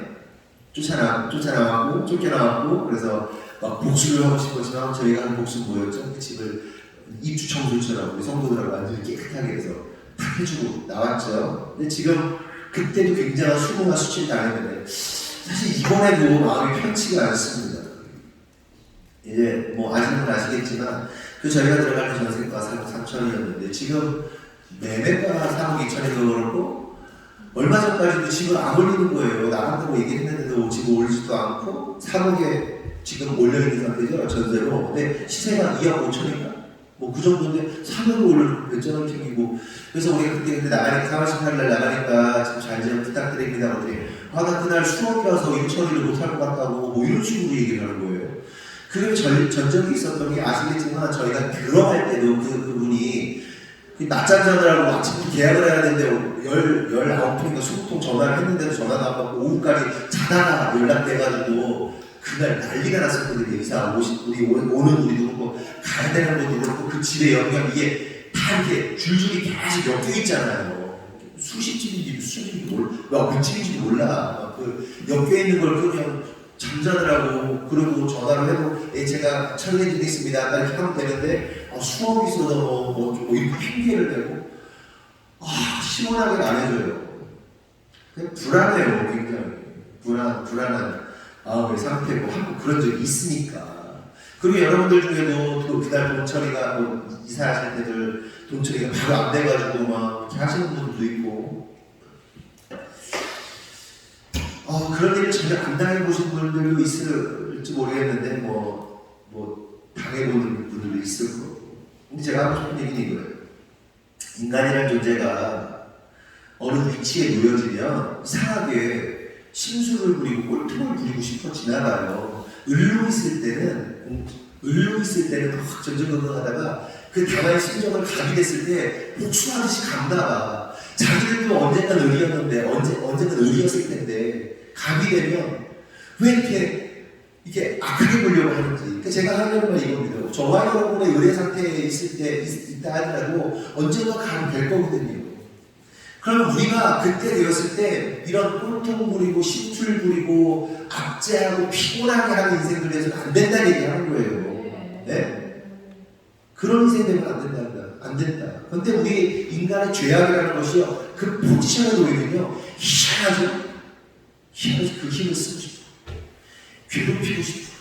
쫓아나왔고 쫓겨나왔고 그래서 막 복수를 하고 싶었지만 저희가 한 복수 뭐였죠? 그 집을 입주 청소처럼 우리 성도들하고 완전히 깨끗하게 해서 다 해주고 나왔죠. 근데 지금 그때도 굉장한 수고와 수치를 당했는데 사실 이번에도 마음이 편치가 않습니다. 이제 아시는 분 아시겠지만 저희가 들어갈 때 전세가 3억 3천이었는데 지금 매매가 3억 2천이고 그렇고 얼마 전까지도 집을 안 올리는 거예요. 나간다고 얘기를 했는데도 집을 올리지도 않고 3억에 지금 올려있는 상태죠. 전세로. 근데 시세가 2억 5천인가? 그 정도인데 3억을 올려놓고 몇 천원 챙기고 그래서 우리가 그때 나가니까 4월 18일날 나가니까 지금 잘 좀 부탁드립니다. 나 그날 수업이라서 일 처리를 못할 것 같다고 이런 식으로 얘기를 하는 거예요. 그게 전적이 있었던 게 아시겠지만 저희가 들어갈 때도 그분이 낮잠 자느라고 아침부터 계약을 해야 되는데 19통인가 20통 전화를 했는데도 전화도 안 받고 오후까지 자다가 연락돼가지고 그날 난리가 났었거든요. 이사 우리 오는 우리도 그렇고 가야 되는 것도 그렇고 그 집의 영역 이게 다 이렇게 줄줄이 계속 엮여 있잖아요. 수십 집인지 수십 집인지 몰라. 몇 집인지도 몰라. 엮여 있는 걸 그냥 잠자느라고 그러고 전화를 해도 제가 처리해드리겠습니다. 이렇게 하면 되는데 수업이 있어서 이렇게 핑계를 대고 시원하게 안 해줘요. 불안해요. 굉장히 불안한 마음의 상태고 한번 그런 적이 있으니까. 그리고 여러분들 중에도 또 그날 돈 처리가 이사하실 때들 돈 처리가 바로 안 돼가지고 막 이렇게 하시는 분들도 있고 그런 일을 전혀 안 당해보신 분들도 있을지 모르겠는데 당해보는 분들도 있을 거고 근데 제가 하고 싶은 얘기는 이거예요. 인간이라는 존재가 어느 위치에 놓여지면 이상하게 심술을 부리고 꼴통을 부리고 싶어 지나가요. 을로 있을 때는 막 전전긍긍하다가 그 당할 심정을 갑이 됐을 때 복수하듯이 감나가. 자기들도 언젠간 을이었는데 언젠간 을이었을 텐데 갑이 되면 왜 이렇게 악하게 보려고 하는지. 그러니까 제가 하려는 건 이겁니다. 저와 여러분의 의뢰 상태에 있다 하더라도 언젠가 감이 될 거거든요. 그러면 우리가 그때 되었을 때 이런 꼴통 부리고 심술 부리고 압제하고 피곤하게 하는 인생들 위해서는 안 된다는 얘기 하는 거예요. 네? 그런 인생 되면 안 된다. 안 된다. 근데 우리 인간의 죄악이라는 것이요, 그 포지션에 놓이면요, 희한하죠? 그 힘을 쓰고 싶어. 괴롭히고 싶어.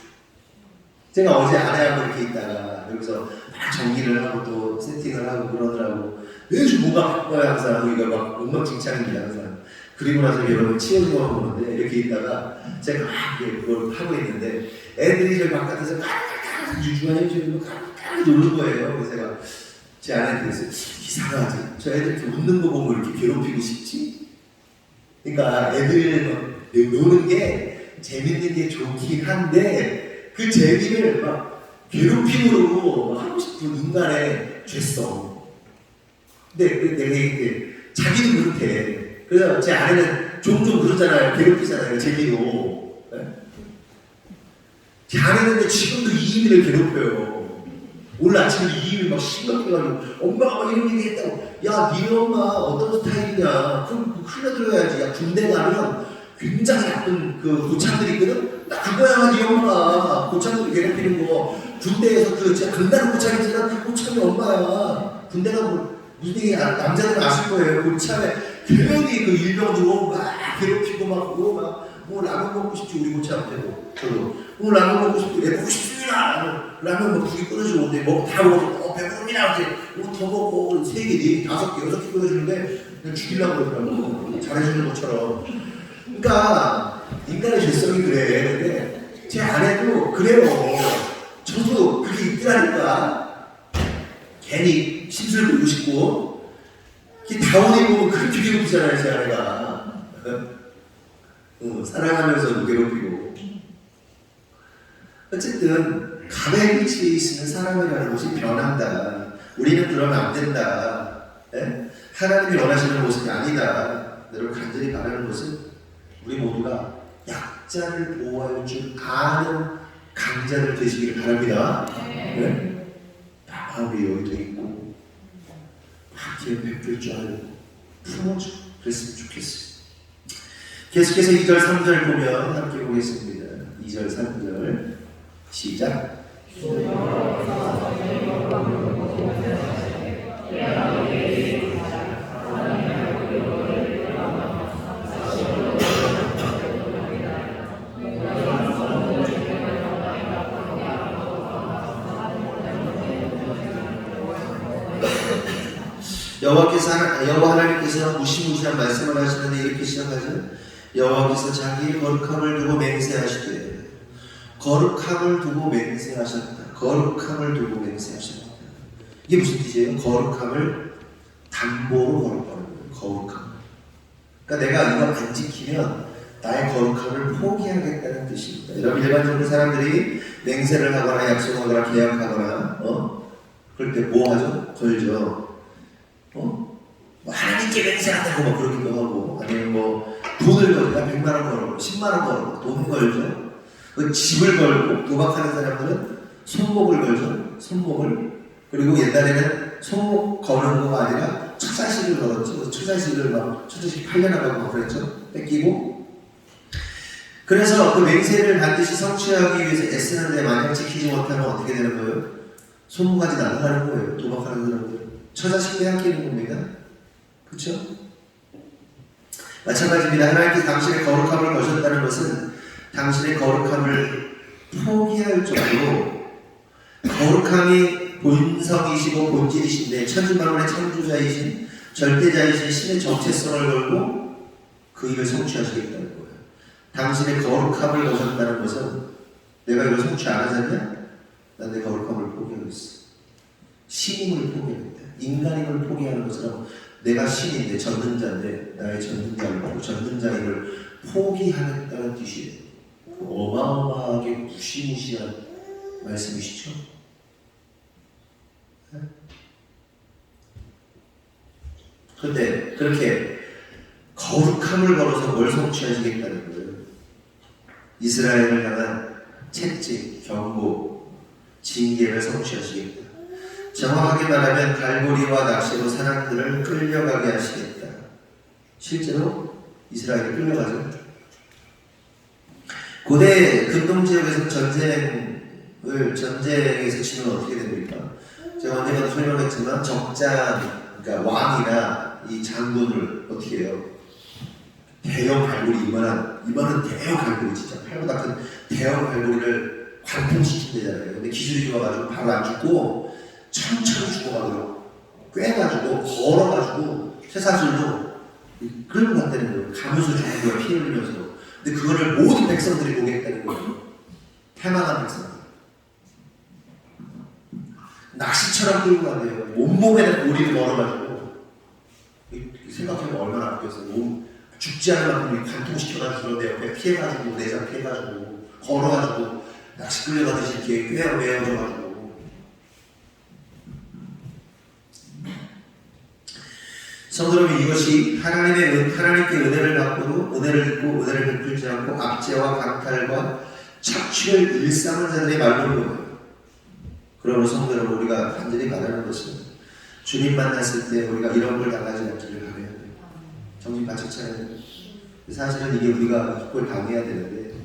제가 어제 아내하고 이렇게 있다가 여기서 막 정리를 하고 또 세팅을 하고 그러더라고. 매주 뭐가 바꿔요 항상. 우리가 막 엉망진창입니다 항상. 그리고 나서 여러분 치워주고 보는데 이렇게 있다가 제가 막 그걸 하고 있는데 애들이 저기 바깥에서 까르르르 유주환이 해주는 거 까르르르 노는 거예요. 그래서 제가 제 아내한테 그랬어요. 이상하지? 저 애들 이렇게 웃는 거 보면 이렇게 괴롭히고 싶지? 그러니까 애들 노는 게 재밌는 게 좋긴 한데 그 재미를 막 괴롭힘으로 하고 싶은 인간의 죄성. 근데 내가 얘기해. 자기는 그렇대. 그래서 제 아내는 종종 그러잖아요. 괴롭히잖아요. 재미로. 네? 제 아내는 지금도 이희미를 괴롭혀요. 오늘 아침에 이희미 막 심각해가지고 엄마가 막 이런 얘기 했다고. 야, 니네 엄마 어떤 스타일이냐. 그럼 흘러 들어야지. 야, 군대 가면 굉장히 나쁜 그 고참들이 있거든? 나 그거야, 네 엄마가. 고참들이 괴롭히는 거. 군대에서 그 진짜 강다른 고참 있잖아. 그 고참이 엄마야. 군대 가면 무슨 얘기 남자들은 아실 거예요. 고참에 괜히 그 일병 들어오고 막 괴롭히고 막 그러고 막 뭐 라면 먹고 싶지 우리 고참한테도. 저도 뭐 라면 먹고 싶지. 내 먹고 싶습니다. 라면 뭐 2개 끓여주고 근데 다 먹어서 배부릅니다. 이제 더 먹고 3개, 4개, 5개, 6개 끓여주는데 그냥 죽이려고 그러더라고. 잘해주는 것처럼. 그러니까 인간의 죄성이 그래. 근데 제 아내도 그래요. 저도 그게 있더라니까. 괜히 심술 부리고 싶고 이렇게 다운이 보면 그렇게 괴롭히잖아요. 제 아내가. 사랑하면서도 괴롭히고. 어쨌든 갑의 위치에 있는 사람이라는 것이 변한다. 우리는 그러면 안 된다. 예? 하나님이 원하시는 모습이 아니다. 여러분 간절히 바라는 것은 우리 모두가 약자를 보호할 줄 아는 강자들 되시기를 바랍니다. 네? 우리 여기도 있고 막 기회 베풀 줄 알고 품어줘. 그랬으면 좋겠어요. 계속해서 2절 3절 보면 함께 보겠습니다. 2절 3절 시작. 여호와 하나님께서 무시무시한 말씀을 하시는데 이렇게 시작하죠. 여호와께서 자기의 거룩함을 두고 맹세하시되 거룩함을 두고 맹세하셨다. 거룩함을 두고 맹세하셨다. 이게 무슨 뜻이에요? 거룩함을 담보로 거룩하는 거예요. 거룩함. 그러니까 내가 이거 안 지키면 나의 거룩함을 포기하겠다는 뜻입니다. 여러분 일반적으로 사람들이 맹세를 하거나 약속하거나 계약하거나 그럴 때 뭐 하죠? 걸죠. 뭐 하나님께 맹세한다고 뭐 그러기도 하고 아니면 뭐 돈을 걸고 100만 원 걸고 10만 원 걸고 돈 걸죠. 그 집을 걸고 도박하는 사람들은 손목을 걸죠. 손목을. 그리고 옛날에는 손목 거는 거가 아니라 처자식을 걸었죠. 처자식을 막 처자식 팔려나가고 그랬죠. 뺏기고. 그래서 그 맹세를 반드시 성취하기 위해서 애쓰는데 만약 지키지 못하면 어떻게 되는 거예요? 손목까지 날아가는 거예요. 도박하는 사람들. 처자식 빼앗기는 겁니다. 그렇죠? 마찬가지입니다. 하나님께서 당신의 거룩함을 거셨다는 것은 당신의 거룩함을 포기할 정도로 거룩함이 본성이시고 본질이신데 천지만물의 창조자이신 절대자이신 신의 정체성을 걸고 그 일을 성취하시겠다는 거예요. 당신의 거룩함을 거셨다는 것은 내가 이걸 성취 안 하잖냐? 난 내 거룩함을 포기하고 있어. 신임을 포기합니다. 인간임을 포기하는 것처럼 내가 신인데 전능자인데 나의 전능자를 전능자임을 포기하겠다는 뜻이에요. 어마어마하게 무시무시한 말씀이시죠? 그런데 그렇게 거룩함을 걸어서 뭘 성취하시겠다는 거예요? 이스라엘을 향한 채찍, 경고, 징계를 성취하시겠다. 정확하게 말하면 갈고리와 낚시로 사람들을 끌려가게 하시겠다. 실제로 이스라엘이 끌려가죠. 고대 근동지역에서 전쟁에서 치면 어떻게 됩니까? 제가 언젠가 설명했지만 적장, 그러니까 왕이나 이 장군을 어떻게 해요? 대형 갈고리, 이만한 대형 갈고리, 진짜 팔보다 큰 대형 갈고리를 관통시킨대잖아요. 근데 기술이 좋아가지고 바로 안 죽고 천천히 죽어가도록 꿰가지고 걸어가지고 쇠사슬로 끌고 갔다는 거예요. 가면서 죽는 거예요. 피 흘리면서. 근데 그거를 모든 백성들이 보겠다는 거예요. 패망한 백성들. 낚시처럼 끌고 간대요. 온몸에다 고리를 걸어가지고. 생각해보면 얼마나 아프겠어요. 죽지 않을 만큼 관통시켜가지고 내 옆에 피해가지고 내장 피해가지고 걸어가지고 낚시 끌려가듯이 이렇게 꿰어매어져가지고. 성도 여러분, 이것이 하나님께 은혜를 받고도 은혜를 입고 은혜를 베풀지 않고 압제와 강탈과 착취를 일삼는 자들의 말로는 그러므로 성도 여러분, 우리가 간절히 바라는 것은 주님 만났을 때 우리가 이런 걸 당하지 않기를 바라야 돼요. 정신 바짝 차려야 돼요. 사실은 이게 우리가 이걸 당해야 되는데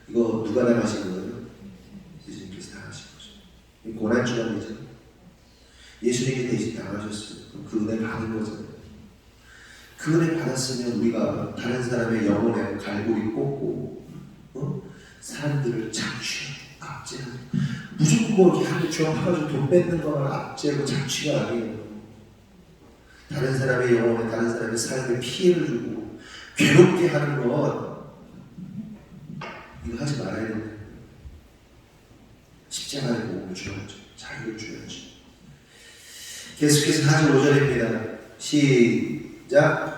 이거 누가 당하신 거예요? 예수님께서 당하신 거죠. 이 고난주간이죠. 예수님이 대신 당하셨어요. 그럼 그 은혜 받은 거잖아요. 그 은혜 받았으면 우리가 다른 사람의 영혼에 갈고리 꽂고 사람들을 착취하고 압제하고 무조건 뭐 이렇게 한대 주업해가지고 돈 뺏는 거만 압제하고 착취가 아니에요. 다른 사람의 영혼에 다른 사람의 삶에 피해를 주고 괴롭게 하는 것 이거 하지 말아야 돼요. 십자가에 몸을 줘야죠. 자유를 줘야죠. 계속해서 4절 5절입니다. 시작.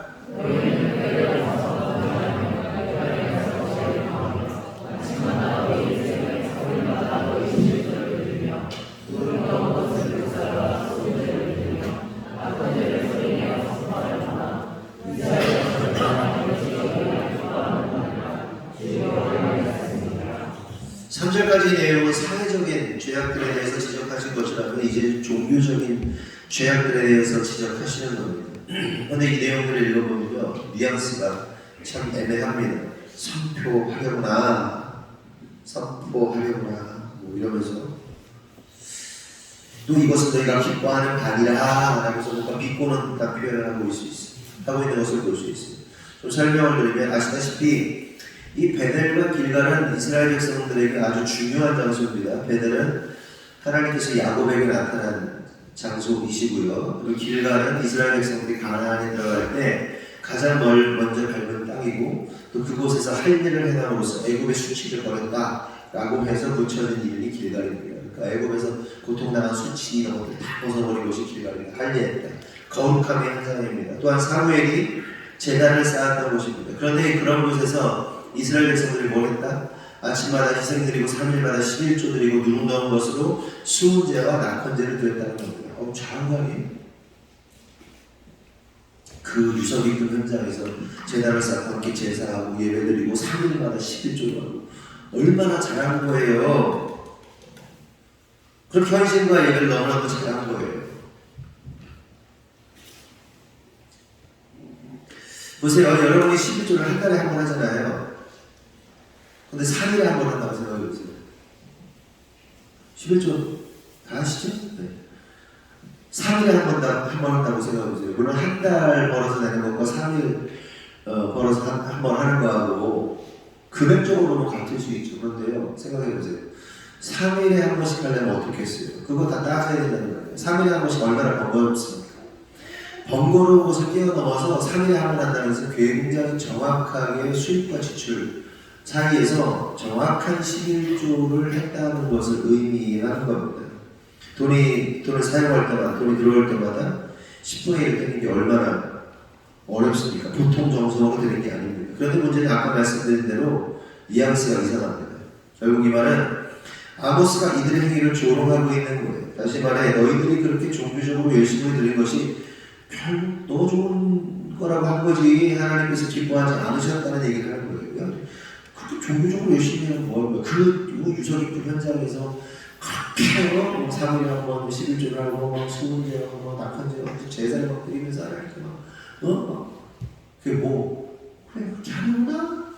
내용은 사회적인 죄악들에 대해서 지적하신 것이라면 이제 종교적인 죄악들에 대해서 지적하시는 겁니다. 그런데 이 내용들을 읽어보면요, 뉘앙스가 참 애매합니다. 선포하려구나 뭐 이러면서 또 이것은 너희가 기뻐하는 바니라 라고서 뭔가 비꼬는 표현을 하고 있는 것을 볼 수 있습니다. 좀 설명을 드리면 아시다시피 이 베델과 길갈은 이스라엘 백성들에게 아주 중요한 장소입니다. 베델은 하나님께서 야곱에게 나타난 장소이시고요. 그리고 길갈은 이스라엘 백성들이 가나안에 들어갈 때 가장 먼저 밟은 땅이고 또 그곳에서 할 일을 해남으로써 애굽의 수치를 버렸다라고 해서 붙여진 이름이 길갈입니다. 그러니까 애굽에서 고통당한 수치 이런 것들 다 벗어버린 것이 길갈입니다. 할례했다. 거룩함의 현장입니다. 또한 사무엘이 제단을 쌓았던 곳입니다. 그런데 그런 곳에서 이스라엘 백성들이 뭘 했다? 아침마다 희생드리고 3일마다 11조 드리고 누룩 넣은 것으로 수은제와 낙헌제를 드렸다는 겁니다. 잘한 거 아니에요? 그 유서 깊은 현장에서 제단을 쌓고 함께 제사하고 예배드리고 3일마다 11조를 하고 얼마나 잘한 거예요? 그렇게 헌신과 예배를 너무나도 잘한 거예요. 보세요. 여러분이 11조를 한 달에 한 번 하잖아요. 근데 3일에 한 번 한다고 생각해보세요. 11조 다 아시죠? 네. 3일에 한 번 한다고 생각해보세요. 물론 한 달 벌어서 내는 것과 3일 벌어서 한 번 하는 거하고 금액적으로는 같을 수 있죠. 그런데요, 생각해보세요. 3일에 한 번씩 하려면 어떻게 했어요? 그거 다 따져야 된다는 거예요. 3일에 한 번씩 얼마나 번거롭습니까? 번거로운 것을 뛰어넘어서 3일에 한 번 한다는 것은 굉장히 정확하게 수입과 지출 사이에서 정확한 11조를 했다는 것을 의미하는 겁니다. 돈을 사용할 때마다, 돈이 들어올 때마다 10분의 1 되는 게 얼마나 어렵습니까? 보통 정성으로 되는 게 아닙니다. 그런데 문제는 아까 말씀드린 대로 뉘앙스가 이상합니다. 결국 이 말은 아모스가 이들의 행위를 조롱하고 있는 거예요. 다시 말해 너희들이 그렇게 종교적으로 열심히 드린 것이 결국 너 좋은 거라고 한 거지 하나님께서 기뻐하지 않으셨다는 얘기를 하는 거예요. 그렇게 종교적으로 열심히 하면 뭐하는 거야? 그 유서 깊은 현장에서 그렇게 뭐 사물이랑 뭐 11조를 하고 막 수문제하고 뭐 낙헌제하고 제사를 막 드리면서 하나님께 막 그게 뭐 그래 그렇게 하는구나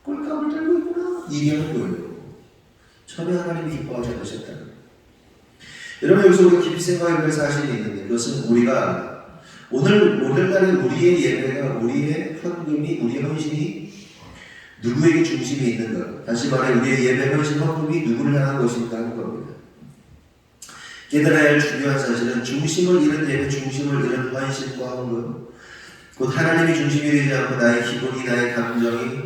꼴값을 들고 있구나 얘기하는 거예요. 전혀 하나님이 기뻐하지 않으셨다는 거예요. 여러분 여기서 우리가 깊이 생각해볼 사실이 있는데 그것은 우리가 오늘날의 우리의 예배가 우리의 헌금이 우리의 헌신이 누구에게 중심이 있는가? 다시 말해 우리의 예배, 헌신, 헌금이 누구를 향한 것인가 하는 겁니다. 깨달아야 할 중요한 사실은 중심을 잃은 예배, 중심을 잃은 헌신과 헌금 곧 하나님이 중심이 되지 않고 나의 기분이, 나의 감정이,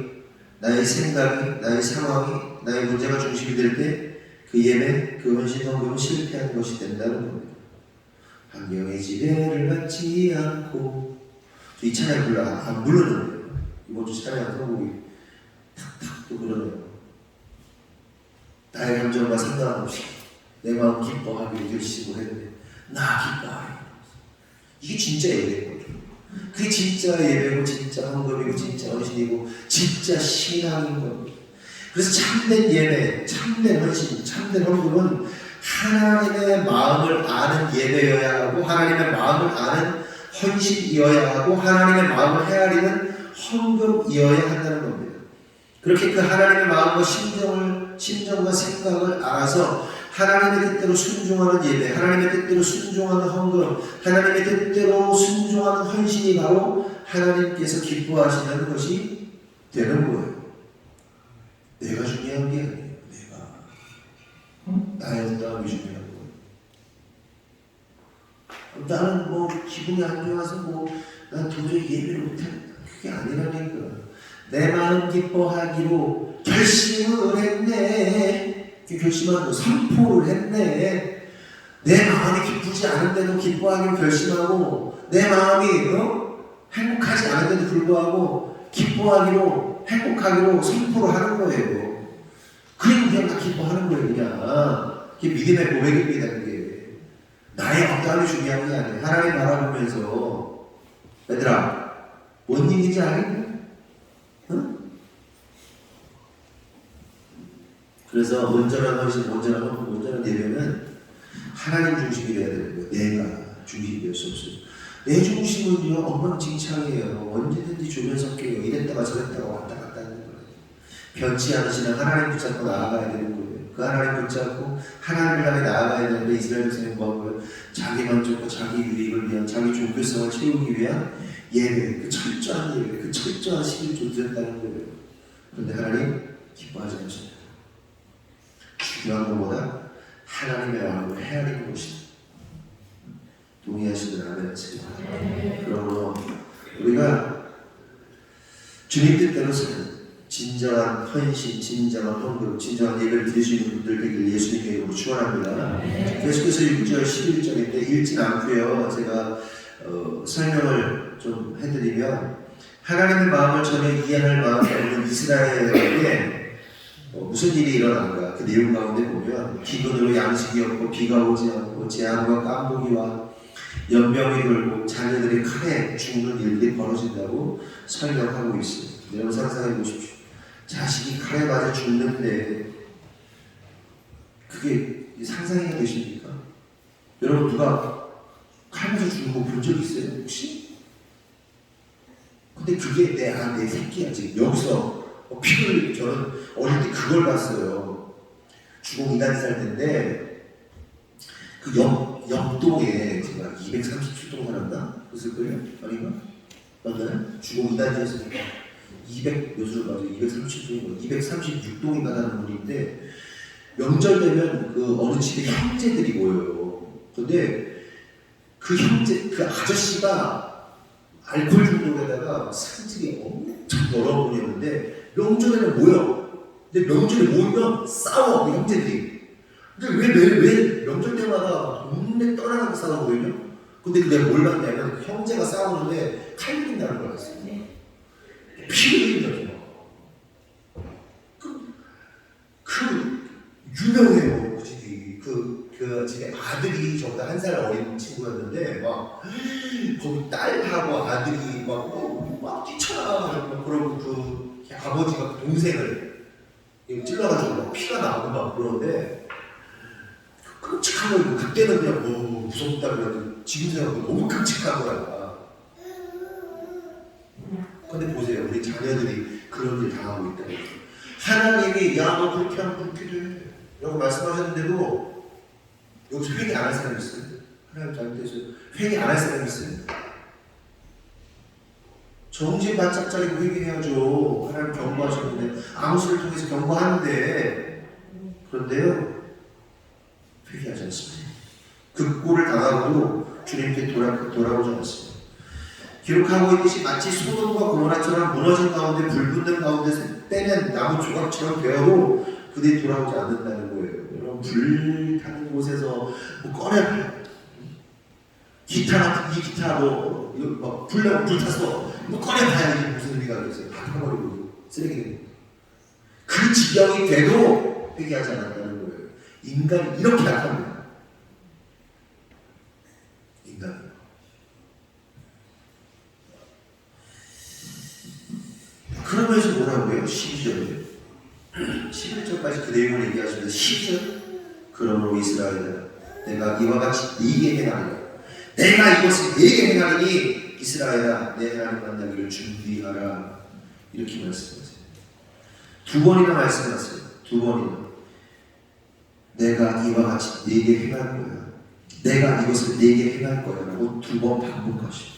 나의 생각이, 나의 상황이, 나의 문제가 중심이 될 때 그 예배, 그 헌신, 헌금은 실패하는 것이 된다는 겁니다. 환경의 지배를 받지 않고 이 찬양 안 부르는데요. 이번 주 찬양 선곡이 탁탁 또 그러네요. 나의 감정과 상관없이 내 마음 기뻐하기로 결심을 했는데 나 기뻐하리. 이게 진짜 예배인 거죠. 그게 진짜 예배고 진짜 헌금이고 진짜 헌신이고 진짜 신앙인 겁니다. 그래서 참된 예배, 참된 헌신, 참된 헌금은 하나님의 마음을 아는 예배여야 하고 하나님의 마음을 아는 헌신이어야 하고 하나님의 마음을 헤아리는 헌금이어야 한다는 겁니다. 그렇게 그 하나님의 마음과 심정과 생각을 알아서 하나님의 뜻대로 순종하는 예배, 하나님의 뜻대로 순종하는 헌금, 하나님의 뜻대로 순종하는 헌신이 바로 하나님께서 기뻐하시는 것이 되는 거예요. 내가 중요한 게 아니에요. 나의 마음이 중요한 거예요. 나는 뭐 기분이 안 좋아서 난 도저히 예배를 못하겠다. 그게 아니라니까. 내 마음 기뻐하기로 결심을 했네. 결심하고 선포를 했네. 내 마음이 기쁘지 않은데도 기뻐하기로 결심하고 내 마음이 행복하지 않은데도 불구하고 기뻐하기로 행복하기로 선포를 하는 거예요. 그리고 그냥 다 기뻐하는 거예요. 그냥 그게 믿음의 고백입니다. 그게 나의 어떠함이 중요한 게 아니에요. 하나님 바라보면서 얘들아 뭔 얘기인지 알겠냐? 응? 그래서 온전한 헌신, 온전한 헌금, 온전한 예배는 하나님 중심이 되어야 되는 거예요. 내가 중심이 될 수 없어요. 내 중심은요 엉망진창이에요. 언제든지 조변 섞여요. 이랬다가 저랬다가 왔다 갔다 하는 거예요. 변치 않으시는 하나님 붙잡고 나아가야 되는 거예요. 그 하나님 붙잡고 하나님을 향해 나아가야 되는데 이스라엘 백성이 뭐 한 거예요? 자기 만족과 자기 유익을 위한 자기 종교성을 채우기 위한 예배, 그 철저한 예배, 그 철저한 시기를 존재했다는 거예요. 그런데 하나님 기뻐하지 않으십니다. 중요한 것보다 하나님의 마음을 헤아리는 것이다. 동의하시면 아멘 하세요. 그러므로 우리가 주님 뜻대로 사는 진정한 헌신, 진정한 헌금, 진정한 예배를 드리시는 분들 되길 예수님의 이름으로 축원합니다. 계속해서 6절, 11절인데 읽진 않고요. 제가 설명을 좀 해드리면 하나님의 마음을 전혀 이해할 마음이 없는 이스라엘에게 무슨 일이 일어난가 그 내용 가운데 보면 기근으로 양식이 없고 비가 오지 않고 재앙과 깜보기와 연병이 돌고 자녀들이 칼에 죽는 일들이 벌어진다고 설명하고 있습니다. 여러분 상상해 보십시오. 자식이 칼에 맞아 죽는데 그게 상상이 되십니까? 여러분 누가 칼 맞아 죽는 거 본 적 있어요? 혹시? 근데 그게 내 새끼야 지금 여기서 피를 흘리고 저는 어릴 때 그걸 봤어요. 주공 2단 살 때인데 그 옆동에 제가 237동 살았나? 그랬을걸요? 아닌가? 맞나요? 주공 2단지에서 200 몇으로 가죠? 237동인가? 236동인가 하는 분인데 명절 되면 그 어느 집에 형제들이 모여요. 근데 그 형제, 그 아저씨가 알코올 중독에다가 성질이 엄청 더러운 분이었는데 명절에는 모여. 근데 명절에 모이면 싸워, 그 형제들이. 근데 왜 명절 때마다 동네 떠나가고 싸우거든요? 근데 내가 뭘 봤냐면 형제가 싸우는데 칼 들인다는 걸 알았어요. 피를 흘리더라고요. 그 유명해요. 그 집에 아들이 저보다 한 살 어린 친구였는데 막 거기 딸하고 아들이 막 뛰쳐나가고 그러고 그 아버지가 그 동생을 찔러가지고 막 피가 나고 막 그러는데 끔찍한 거예요. 그때는 그냥 무섭다 그러는데 지금 생각하면 너무 끔찍한 거야. 근데 보세요. 우리 자녀들이 그런 일 당하고 있다. 하나님이 야 너 그렇게 하면 그렇게 돼 라고 말씀하셨는데도 여기서 회개 안 할 사람이 있어요? 하나님 잘못해서 회개 안 할 사람이 있어요? 정신 바짝 차리고 회개해야죠. 하나님 경고하셨는데 아모스를 통해서 경고하는데 그런데요 회개하지 않습니다. 그 꼴을 당하고도 주님께 돌아오지 않습니다. 기록하고 있듯이 마치 소돔과 고모라처럼 무너진 가운데 불 붙는 가운데 떼낸 나무 조각처럼 되어도 그들이 돌아오지 않는다는 거예요. 여러분 불 타는 곳에서 꺼내봐요. 기타 기타도 막 불 탔어. 꺼내봐야 이게 무슨 의미가 있어요. 다 타버리고 쓰레기. 그 지경이 돼도 회개하지 않았다는 거예요. 인간이 이렇게 약합니다. 인간이. 그러면서 뭐라고 해요? 12절에 11절까지 그 내용을 얘기하시면서 12절 그러므로 이스라엘아 내가 이와 같이 네게 행하리라 내가 이것을 네게 행하리니 이스라엘아 내 하나님 만나기를 준비하라 이렇게 말씀하세요. 두 번이나 말씀하세요. 두 번이나 내가 이와 같이 네게 행할 거야 내가 이것을 네게 행할 거야 라고 두 번 반복하시고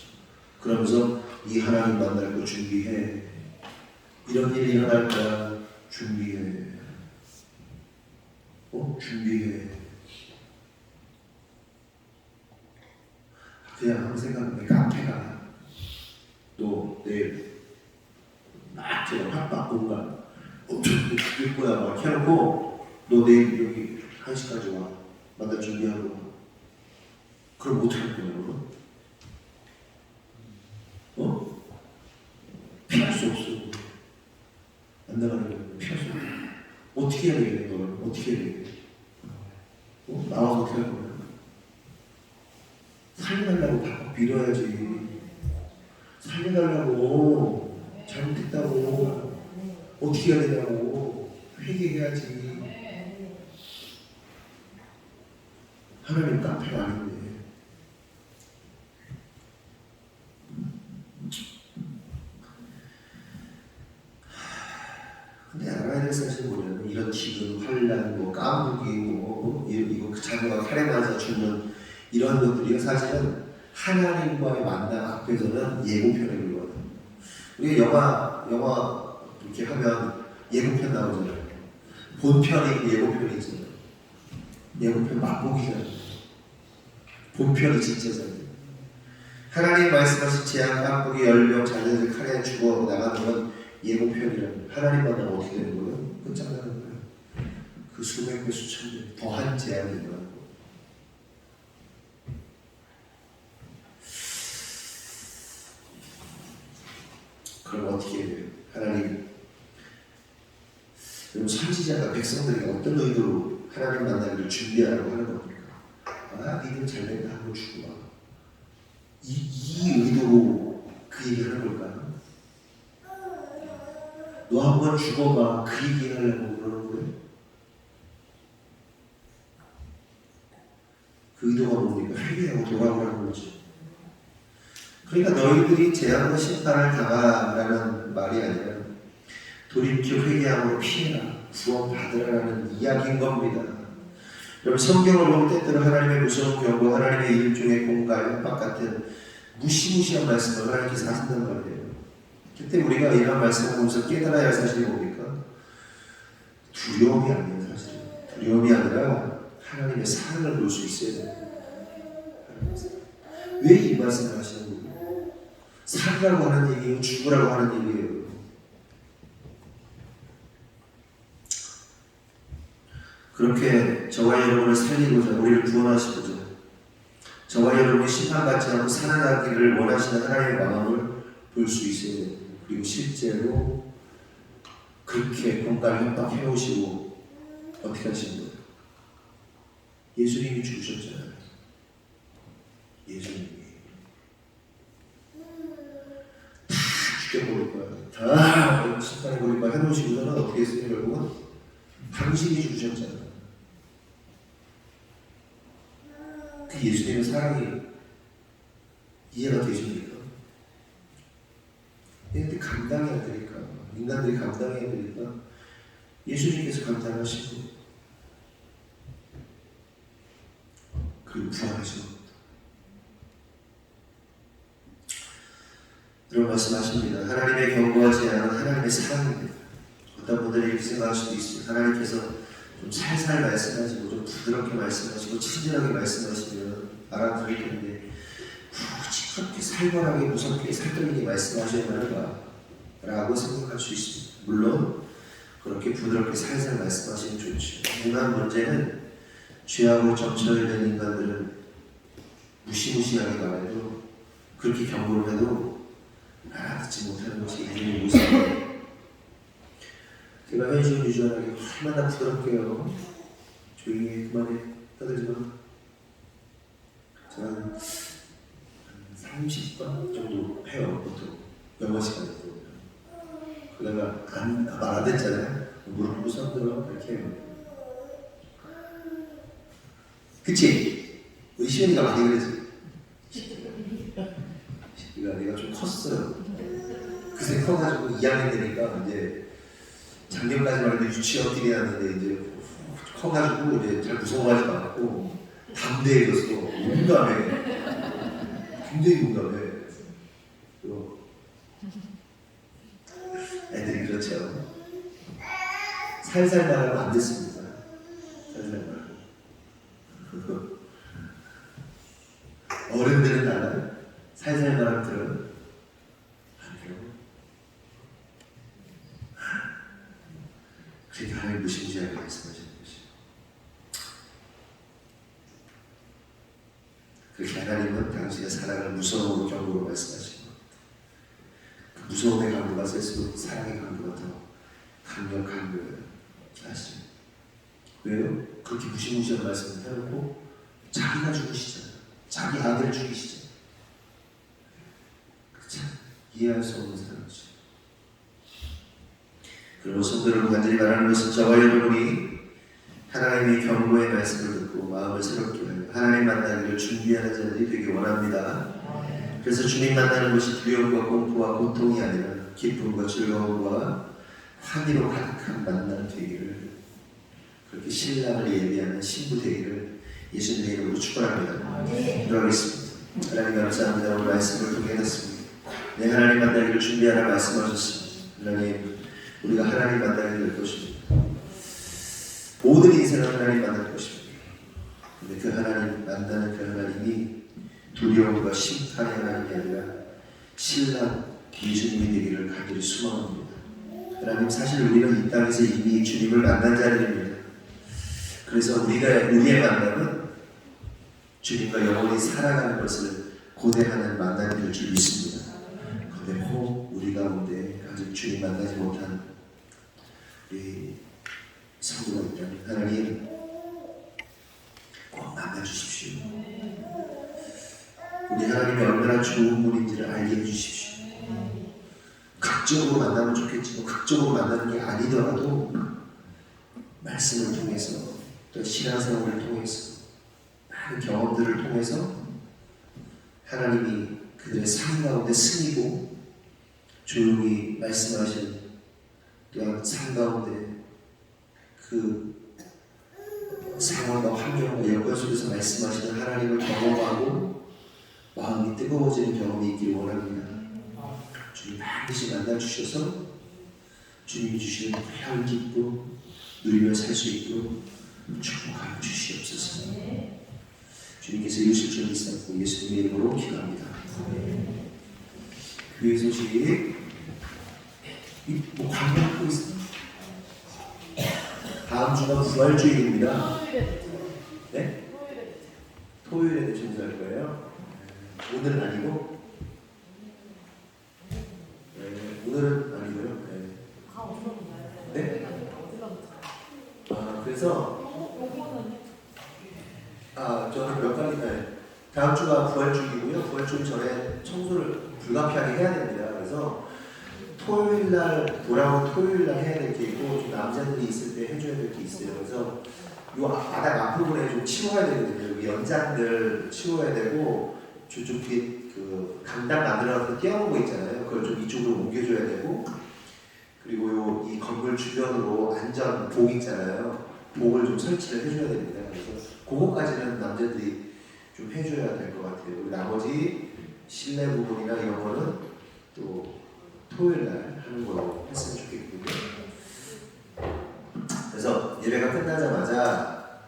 그러면서 이 하나님 만날 거 준비해 이런 일이 일어날 거야 준비해 준비해 그냥 아무 생각 내 카페가 또 내일 막 제가 팍팍 공간 엄청 길 거야 막 해놓고 너 내일 여기 1시까지 와 만날 준비하고 그럼 어떻게 할 거야 그럼? 피할 수 없어 안 나가는 거야 피할 수 없어 어떻게 해야 되겠네 너는 어떻게 해야 되겠네 나와서 어떻게 할 거야 살려달라고 팍팍 빌어야지 살려달라고 잘못했다고 어떻게 해야 되냐고 회개해야지 하나님 카페가 아닌데 근데 알아야 될 사실은 뭐냐면 이런 지금 환란, 까무기, 이거 그 자녀가 칼에 맞아 죽는 이런 것들이 사실은 하나님과의 만남 앞에서는 예고편에 불과하다. 우리가 영화 이렇게 하면 예고편 나오잖아요. 본편이 예고편이 있잖아요. 예고편 맛보기잖아요. 본편이 진짜잖아요. 하나님 말씀하신 재앙, 깜빡이, 열병, 자녀들 칼에 죽어 나가는 건 예고편이라는 하나님 만나면 어떻게 되는 거예요? 끝장나는 거예요. 그 수백 배 수천 배 더한 재앙이 일어나는 거예요. 그럼 어떻게 해야 돼요? 하나님 그럼 선지자가 백성들에게 어떤 의도로 하나님 만나기를 준비하라고 하는 겁니까? 니들 잘된다 하고 죽어봐. 이 의도로 그 얘기를 하는 걸까요? 너 한번 죽어봐. 그 얘기 하려고 그러는 거예요? 그 의도가 뭡니까? 회개하고 돌아오라는 거죠. 그러니까 너희들이 재앙과 심판을 당하라는 말이 아니라 돌이켜 회개함으로 피해라, 구원 받으라는 이야기인 겁니다. 여러분 성경을 볼 때때로 하나님의 무서운 경고, 하나님의 일종의 공갈, 협박 같은 무시무시한 말씀을 하나님께서 하신단 말이에요. 그때 우리가 이런 말씀을 보면서 깨달아야 할 사실이 뭡니까? 두려움이 아니에요. 사실은 두려움이 아니라 하나님의 사랑을 볼 수 있어야 돼요. 왜 이 말씀을 하시는 거예요? 살으라고 하는 얘기예요? 죽으라고 하는 얘기예요? 그렇게 저와 여러분을 살리고자 우리를 구원하시고자 저와 여러분이 심판받지 않고 살아나기를 원하시는 하나님의 마음을 볼 수 있어야 됩니다. 그리고 실제로 그렇게 공간을 협박해 오시고 어떻게 하시는 거예요? 예수님이 죽으셨잖아요. 예수님이 다 죽여버릴 거야. 다 심판해버릴 거야 해놓으시고서는 어떻게 했어요? 결국은 당신이 죽으셨잖아요. 그 예수님의 사랑이 이해가 되십니까? 근데 감당해야 되니까 인간들이 감당해야 되니까 예수님께서 감당하시고 그리고 부활하시는 겁니다. 이런 말씀하십니다. 하나님의 경고하지 않은 하나님의 사랑입니다. 어떤 분들이 이렇게 생각할 수도 있어요. 하나님께서 좀 살살 말씀하시고 좀 부드럽게 말씀하시고 친절하게 말씀하시면 알아들을 텐데 굳이 그렇게 살벌하게 무섭게 살떨리게 말씀하셔야 하는가 라고 생각할 수 있습니다. 물론 그렇게 부드럽게 살살 말씀하시면 좋죠. 하지만 문제는 죄악으로 점철된 인간들은 무시무시하게 말해도 그렇게 경고를 해도 알아듣지 못하는 것이 인간의 모습입니다. 제가 현실 유지하는 게 얼마나 부드럽게요. 조용히 그만해 떠들지 마. 저는 30번 정도 해요. 보통 영어 시간에 그러다가 말 안 됐잖아요. 무릎 손들어 이렇게 해요. 그치? 우리 시연이가 많이 그러지? 내가 좀 컸어요. 그새 커가지고 2학년 되니까 이제 작년까지만 해도 유치원끼리 하는데 이제 커가지고 이제 잘 무서워하지도 않고 담대해졌어. 용감해. 굉장히 용감해. 애들이 그렇죠. 살살 말하면 안 됐습니다. 살살 말하면. 어른들은 알아요. 살살 말하면 들어요. 안 들어요. 그러니까 하나님 무시무시하게 말씀하시는 것이에요. 그렇게 하나님은 당신의 사랑을 무서움으로 경고로 말씀하시고 그 무서움의 강도가 셀수록 사랑의 강도가 더 강력한 거예요. 아시죠? 왜요? 그렇게 무시무시한 말씀을 해놓고 자기가 죽으시잖아요. 자기 아들을 죽이시잖아요. 참 이해할 수 없는 사람이죠. 그리고 성도를 간절히 바라는 것은 저와 여러분이 하나님의 경고의 말씀을 듣고 마음을 새롭게 하여 하나님 만나기를 준비하는 자들이 되기 원합니다. 그래서 주님 만나는 것이 두려움과 공포와 고통이 아니라 기쁨과 즐거움과 환희로 가득한 만남 되기를, 그렇게 신랑을 예비하는 신부 되기를 예수님의 이름으로 축원합니다. 기도하겠습니다. 하나님 감사합니다. 오늘 말씀을 통해 했습니다. 내 하나님 만나기를 준비하라 말씀하셨습니다. 하나님, 우리가 하나님 만나게 될 것입니다. 모든 인생은 하나님 만날 것입니다. 근데 그 하나님 만나는 그 하나님이 두려움과 심판의 하나님이 아니라 신랑 예수님이 되기를 간절히 소망합니다. 하나님, 사실 우리는 이 땅에서 이미 주님을 만난 자들입니다. 그래서 우리의 만남은 주님과 영원히 살아가는 것을 고대하는 만남이 될 줄 믿습니다. 그런데 혹 우리 가운데 아직 주님 만나지 못한 우리 성도가 있다면 하나님 꼭 만나주십시오. 우리 하나님이 얼마나 좋은 분인지를 알게 해주십시오. 극적으로 만나면 좋겠지만 극적으로 만나는 게 아니더라도 말씀을 통해서 또 신앙생활을 통해서 많은 경험들을 통해서 하나님이 그들의 삶 가운데 스미고 조용히 말씀하신 또한 삶 가운데 그 상황과 환경과 여건 속에서 말씀하시는 하나님을 경험하고 마음이 뜨거워지는 경험이 있기를 원합니다. 주님 반드시 만나주셔서 주님이 주시는 귀한 기쁨 누리며 살 수 있도록 축복하여 주시옵소서. 주님께서 이루실 줄 믿사옵고 예수님의 이름으로 기도합니다. 교회 소식이 뭐 광고하고 있어요. 다음 주가 부활주일입니다. 네? 토요일에도 준비할 거예요? 오늘은 아니고? 네, 오늘은 아니고요. 네. 네? 그래서 저는 몇 가지 다음 주가 부활주일이고요. 부활주일 전에 청소를 불가피하게 해야 됩니다. 그래서 토요일 날 돌아온 토요일 날 해야 될 게 있고 좀 남자들이 있을 때 해줘야 될 게 있어요. 그래서 요 바닥 앞부분에 좀 치워야 되거든요. 여기 연장들 치워야 되고 저쪽 뒤에 그 강당 만들어서 띄워놓은 거 있잖아요. 그걸 좀 이쪽으로 옮겨줘야 되고 그리고 이 건물 주변으로 안전 복 있잖아요. 복을 좀 설치를 해줘야 됩니다. 그래서 그거까지는 남자들이 좀 해줘야 될 것 같아요. 그리고 나머지 실내 부분이나 이런 거는 또 토요일 날 하는 걸로 했으면 좋겠고요. 그래서 예배가 끝나자마자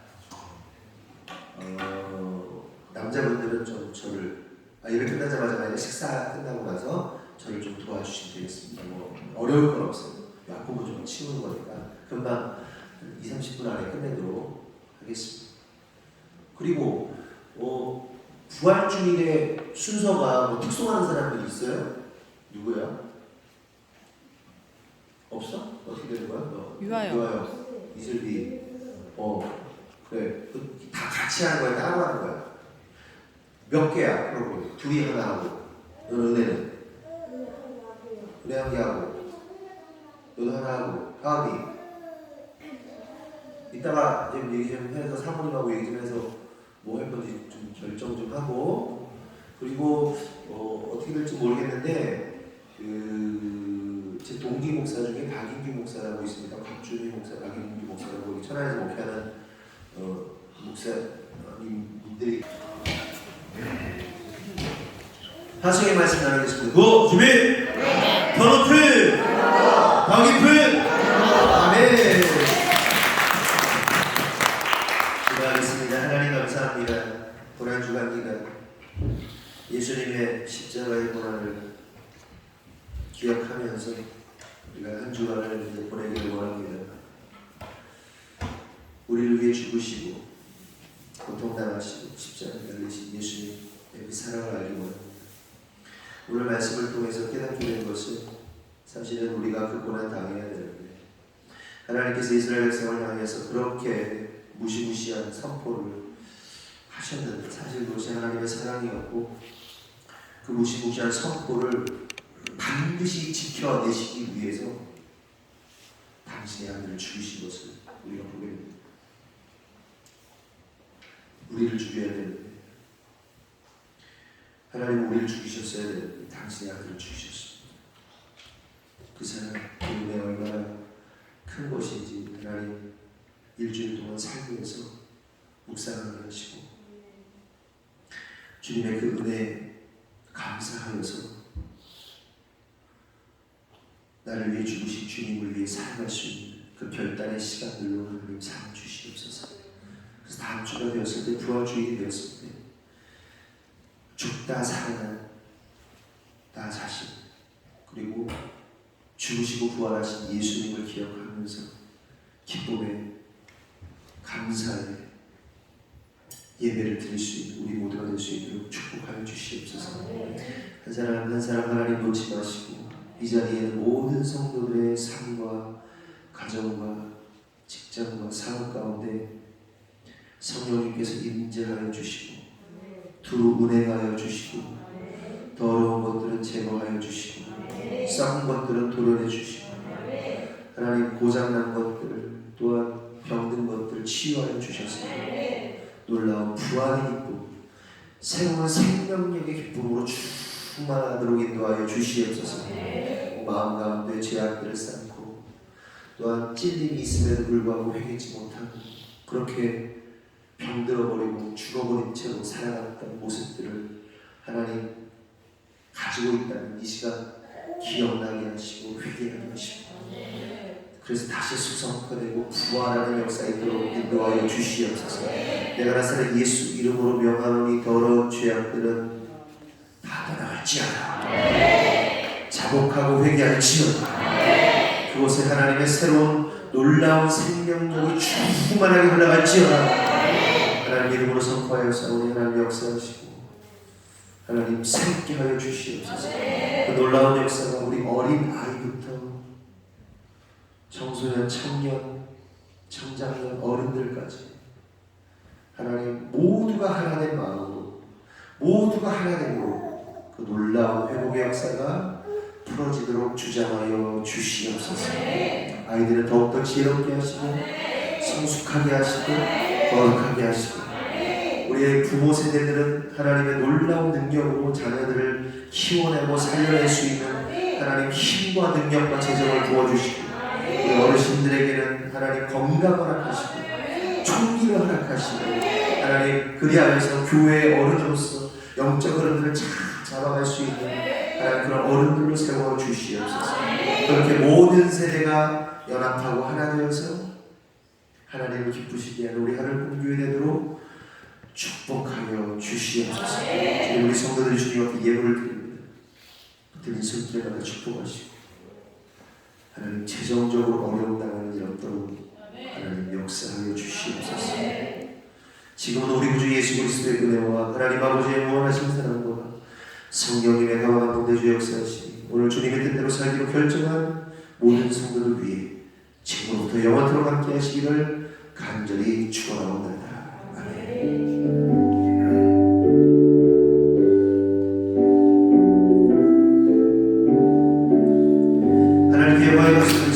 남자분들은 좀 저를 예배 끝나자마자 만약 식사 끝나고 나서 저를 좀 도와주시면 되겠습니다. 뭐 어려울 건 없어요. 앞부분 좀 치우는 거니까 금방 20-30분 안에 끝내도록 하겠습니다. 그리고 부활주일의 순서가 뭐 특송하는 사람들이 있어요? 누구야? 없어? 어떻게 되는 거야? 유아요. 이슬비. 그래. 다 같이 하는 거야? 따로 하는 거야? 몇 개야? 그러고 둘이 하나 하고 너는 은혜는? 은혜 한 개 하고 너도 하나 하고 다음이 이따가 좀 얘기 좀 해서 사모님하고 얘기 좀 해서 뭐 할 건지 좀 결정 좀 하고 그리고 어떻게 될지 모르겠는데 제 동기 목사 중에 박인규 목사라고 있습니다. 박준희 목사, 박인규 목사라고 천안에서 목회하는 목사님들이 하성의 말씀 나누겠습니다. 고! 준비! 더높이! 더 깊은! 아멘! 기도하겠습니다. 하나님 감사합니다. 고난 주간기간 예수님의 십자가의 고난을 기억하면서 우리가 한 주간을 이제 보내기를 원합니다. 우리를 위해 죽으시고 고통당하시고 십자가에 달리신 예수님의 그 사랑을 알기 원합니다. 오늘 말씀을 통해서 깨닫게 된 것은 사실은 우리가 그 고난 당해야 되는데 하나님께서 이스라엘 백성을 향해서 그렇게 무시무시한 선포를 하셨는데 사실 그것이 하나님의 사랑이었고 그 무시무시한 선포를 반드시 지켜내시기 위해서 당신의 아들을 죽이신 것을 우리가 보게 됩니다. 우리를 죽여야 되는데 하나님은 우리를 죽이셨어야 되는데 당신의 아들을 죽이셨습니다. 그 사랑, 그 은혜가 얼마나 큰 것인지 하나님 일주일 동안 살기 위해서 묵상하게 하시고 주님의 그 은혜에 감사하여서 나를 위해 죽으신 주님을 위해 살아갈 수 있는 그 별단의 시간들로 하나님 삶을 주시옵소서. 그래서 다음 주가 되었을 때 부활주일이 되었을 때 죽다 살아난 나 자신 그리고 죽으시고 부활하신 예수님을 기억하면서 기쁨에 감사의 예배를 드릴 수 있는 우리 모두가 될 수 있도록 축복하여 주시옵소서. 한 사람 한 사람 하나님 놓지 마시고 이 자리에는 모든 성도들의 삶과 가정과 직장과 사업 가운데 성령님께서 임재하여 주시고 두루 운행하여 주시고 더러운 것들은 제거하여 주시고 썩은 것들은 도려내 주시고 하나님 고장난 것들 또한 병든 것들을 치유하여 주셔서 놀라운 부활의 기쁨 새로운 생명력의 기쁨으로 충만하도록 인도하여 주시옵소서. 마음 가운데 죄악들을 쌓고 또한 찔림이 있음에도 불구하고 회개치 못하고 그렇게 병들어버리고 죽어버린 채로 살아갔던 모습들을 하나님 가지고 있다는 이 시간 기억나게 하시고 회개하게 하시고 그래서 다시 수성화되고 부활하는 역사에 있도록 인도하여 주시옵소서. 내가 나사렛 예수 이름으로 명하노니 더러운 죄악들은 다 떠나갈지어다. 자복하고 회개할지어다. 그곳에 하나님의 새로운 놀라운 생명력이 충만하게 흘러갈지어다. 하나님 이름으로 선포하여서 우리 하나님 역사하시고 하나님 새롭게 하여 주시옵소서. 그 놀라운 역사가 우리 어린 아이부터 청소년, 청년, 청장년, 어른들까지 하나님 모두가 하나 된 마음으로 모두가 하나 된 으로 그 놀라운 회복의 역사가 풀어지도록 주장하여 주시옵소서. 아이들은 더욱더 지혜롭게 하시고 성숙하게 하시고 거룩하게 하시고 우리의 부모 세대들은 하나님의 놀라운 능력으로 자녀들을 키워내고 살려낼 수 있는 하나님 힘과 능력과 재정을 부어주시고 우리 어르신들에게는 하나님 건강을 허락하시고 총기를 허락하시고 하나님 그리하여서 교회의 어른으로서 영적 어른들을 잘 잡아갈 수 있는 하나님 그런 어른들로 세워주시옵소서. 그렇게 모든 세대가 연합하고 하나 되어서 하나님을 기쁘시게 하는 우리 하늘 공교회 되도록 축복하여 주시옵소서. 우리 성도들이 주님 앞에 예물을 드립니다. 드린 손길에 축복하시고 하나님 재정적으로 어려움 당하는 일 없도록 하나님 역사하여 주시옵소서. 지금은 우리 구주 예수 그리스도의 은혜와 하나님 아버지의 무한하신 사랑과 성령님의 강한 동대주 역사하시니 오늘 주님의 뜻대로 살기로 결정한 모든 성도를 위해 지금부터 영원토록 함께 하시기를 간절히 축원하옵나이다. 아멘. 하나님께 영광의 박수